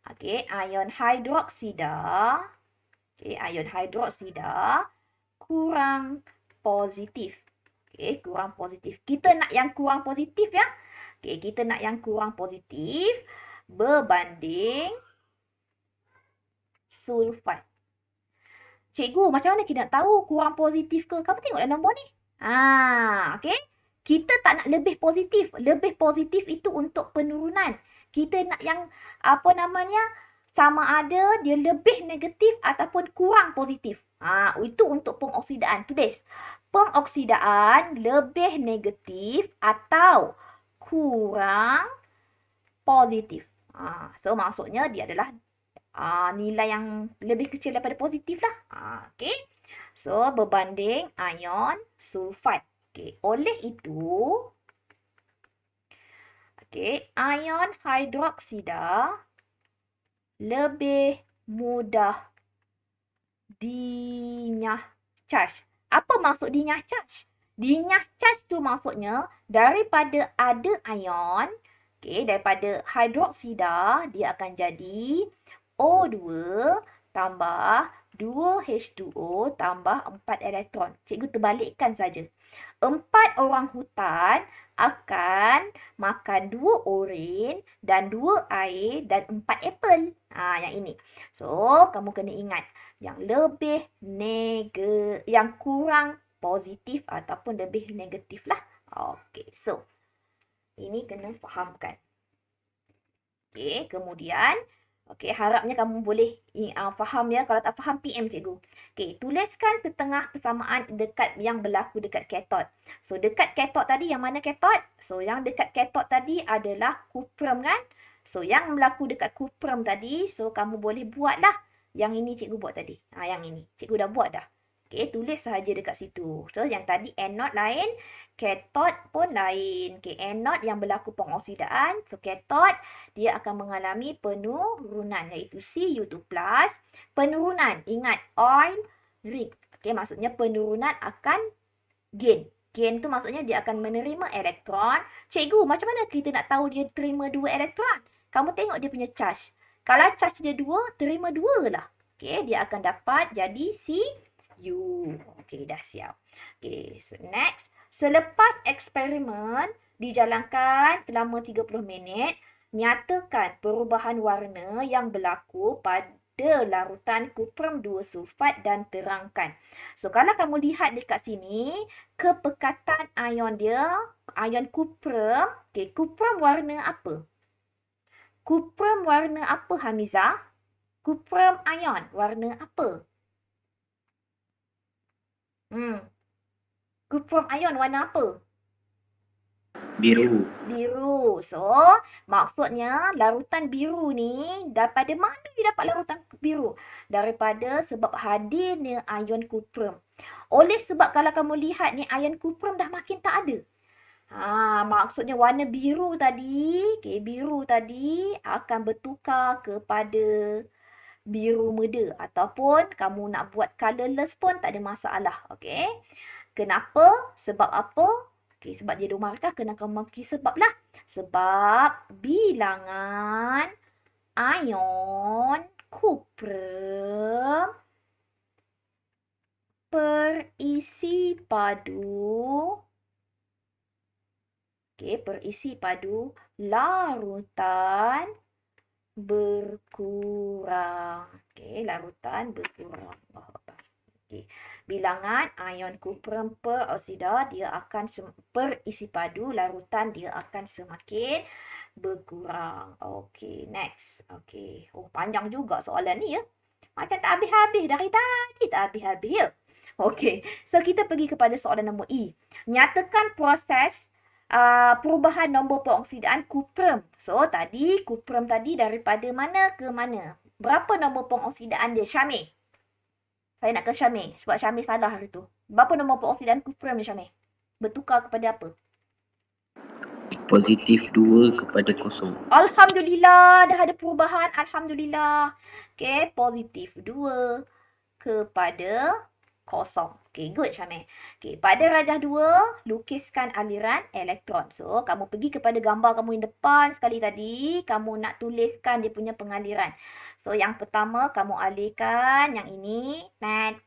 Okey, ion hidroksida. Okey, ion hidroksida kurang positif. Okey, kurang positif. Kita nak yang kurang positif ya. Okey, kita nak yang kurang positif berbanding sulfat. Cikgu, macam mana kita nak tahu kurang positif ke? Kamu tengok nombor ni. Okey. Kita tak nak lebih positif. Lebih positif itu untuk penurunan. Kita nak yang sama ada dia lebih negatif ataupun kurang positif. Itu untuk pengoksidaan. Tulis. Pengoksidaan lebih negatif atau kurang positif. So, maksudnya dia adalah nilai yang lebih kecil daripada positif lah. Okay. So, berbanding ion sulfat. Okay. Oleh itu, okay, ion hidroksida lebih mudah dinyah charge. Apa maksud dinyah charge? Dinyah charge tu maksudnya daripada ada ion, okay, daripada hidroksida, dia akan jadi O2 tambah 2H2O tambah 4 elektron. Cikgu terbalikkan saja. 4 orang hutan akan makan 2 oren dan 2 air dan 4 apple. Yang ini. So, kamu kena ingat yang lebih yang kurang positif ataupun lebih negatif lah. Okey, so ini kena fahamkan. Okey, kemudian Okey, harapnya kamu boleh faham ya. Kalau tak faham, PM cikgu. Okey, tuliskan setengah persamaan dekat yang berlaku dekat katod. So, dekat katod tadi, yang mana katod? So, yang dekat katod tadi adalah kuprum kan? So, yang berlaku dekat kuprum tadi, so kamu boleh buatlah. Yang ini cikgu buat tadi. Yang ini. Cikgu dah buat dah. Okey, tulis sahaja dekat situ. So, yang tadi anode lain, katod pun lain. Okey, anode yang berlaku pengoksidaan. So, katod dia akan mengalami penurunan iaitu Cu2+. Penurunan, ingat oil ring. Okey, maksudnya penurunan akan gain. Gain tu maksudnya dia akan menerima elektron. Cikgu, macam mana kita nak tahu dia terima 2 elektron? Kamu tengok dia punya charge. Kalau charge dia 2, terima 2 lah. Okey, dia akan dapat jadi Cu. Okey, dah siap. Okey, so next. Selepas eksperimen dijalankan selama 30 minit, nyatakan perubahan warna yang berlaku pada larutan kuprum 2 sulfat dan terangkan. So, kalau kamu lihat dekat sini, kepekatan ion dia, ion kuprum, okay, kuprum warna apa? Kuprum warna apa, Hamizah? Kuprum ion warna apa? Kuprum ion warna apa? Biru. Biru. So, maksudnya larutan biru ni, daripada mana dia dapat larutan biru? Daripada sebab hadirnya ion kuprum. Oleh sebab kalau kamu lihat ni, ion kuprum dah makin tak ada. Maksudnya warna biru tadi, okay, biru tadi akan bertukar kepada biru muda. Ataupun kamu nak buat colourless pun tak ada masalah. Okay. Kenapa? Sebab apa? Okay, sebab dia 2 markah, kena kamu bagi sebab lah. Sebab bilangan ion kuprum perisi padu. Okay, perisi padu larutan berkurang. Okay, larutan berkurang. Okay. Bilangan ion kuprum peroksida dia akan perisi padu larutan dia akan semakin berkurang. Okey, next. Okey. Oh, panjang juga soalan ni ya. Macam tak habis-habis dari tadi, tak habis-habis ya. Okey. So kita pergi kepada soalan nombor E. Nyatakan proses perubahan nombor pengoksidaan kuprum. So tadi kuprum tadi daripada mana ke mana? Berapa nombor pengoksidaan dia, Syamil? Saya nak ke Syamil. Sebab Syamil salah hari tu. Berapa nombor pengoksidaan kuprum ni, Syamil? Bertukar kepada apa? Positif 2 kepada 0. Alhamdulillah. Dah ada perubahan. Alhamdulillah. Okay. Positif 2 kepada 0. Okay. Good, Syamil. Okay. Pada rajah 2, lukiskan aliran elektron. So, kamu pergi kepada gambar kamu yang depan sekali tadi. Kamu nak tuliskan dia punya pengaliran. So, yang pertama, kamu alihkan yang ini. Tat,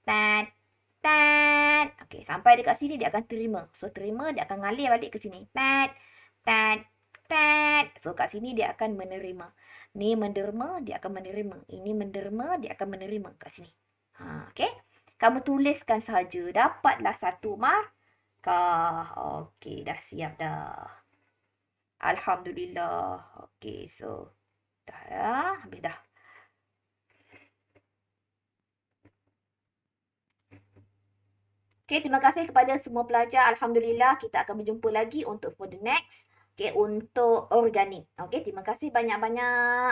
tat, tat. Okay, sampai dekat sini dia akan terima. So, terima, dia akan ngalir balik ke sini. Tat, tat, tat. So, kat sini dia akan menerima. Ni menderma, dia akan menerima. Ini menderma, dia akan menerima kat sini. Okay. Kamu tuliskan sahaja. Dapatlah 1 markah. Okay, dah siap dah. Alhamdulillah. Okay, so dah ya, habis dah. Okay, terima kasih kepada semua pelajar. Alhamdulillah, kita akan berjumpa lagi untuk for the next. Okay, untuk organik. Okay, terima kasih banyak-banyak.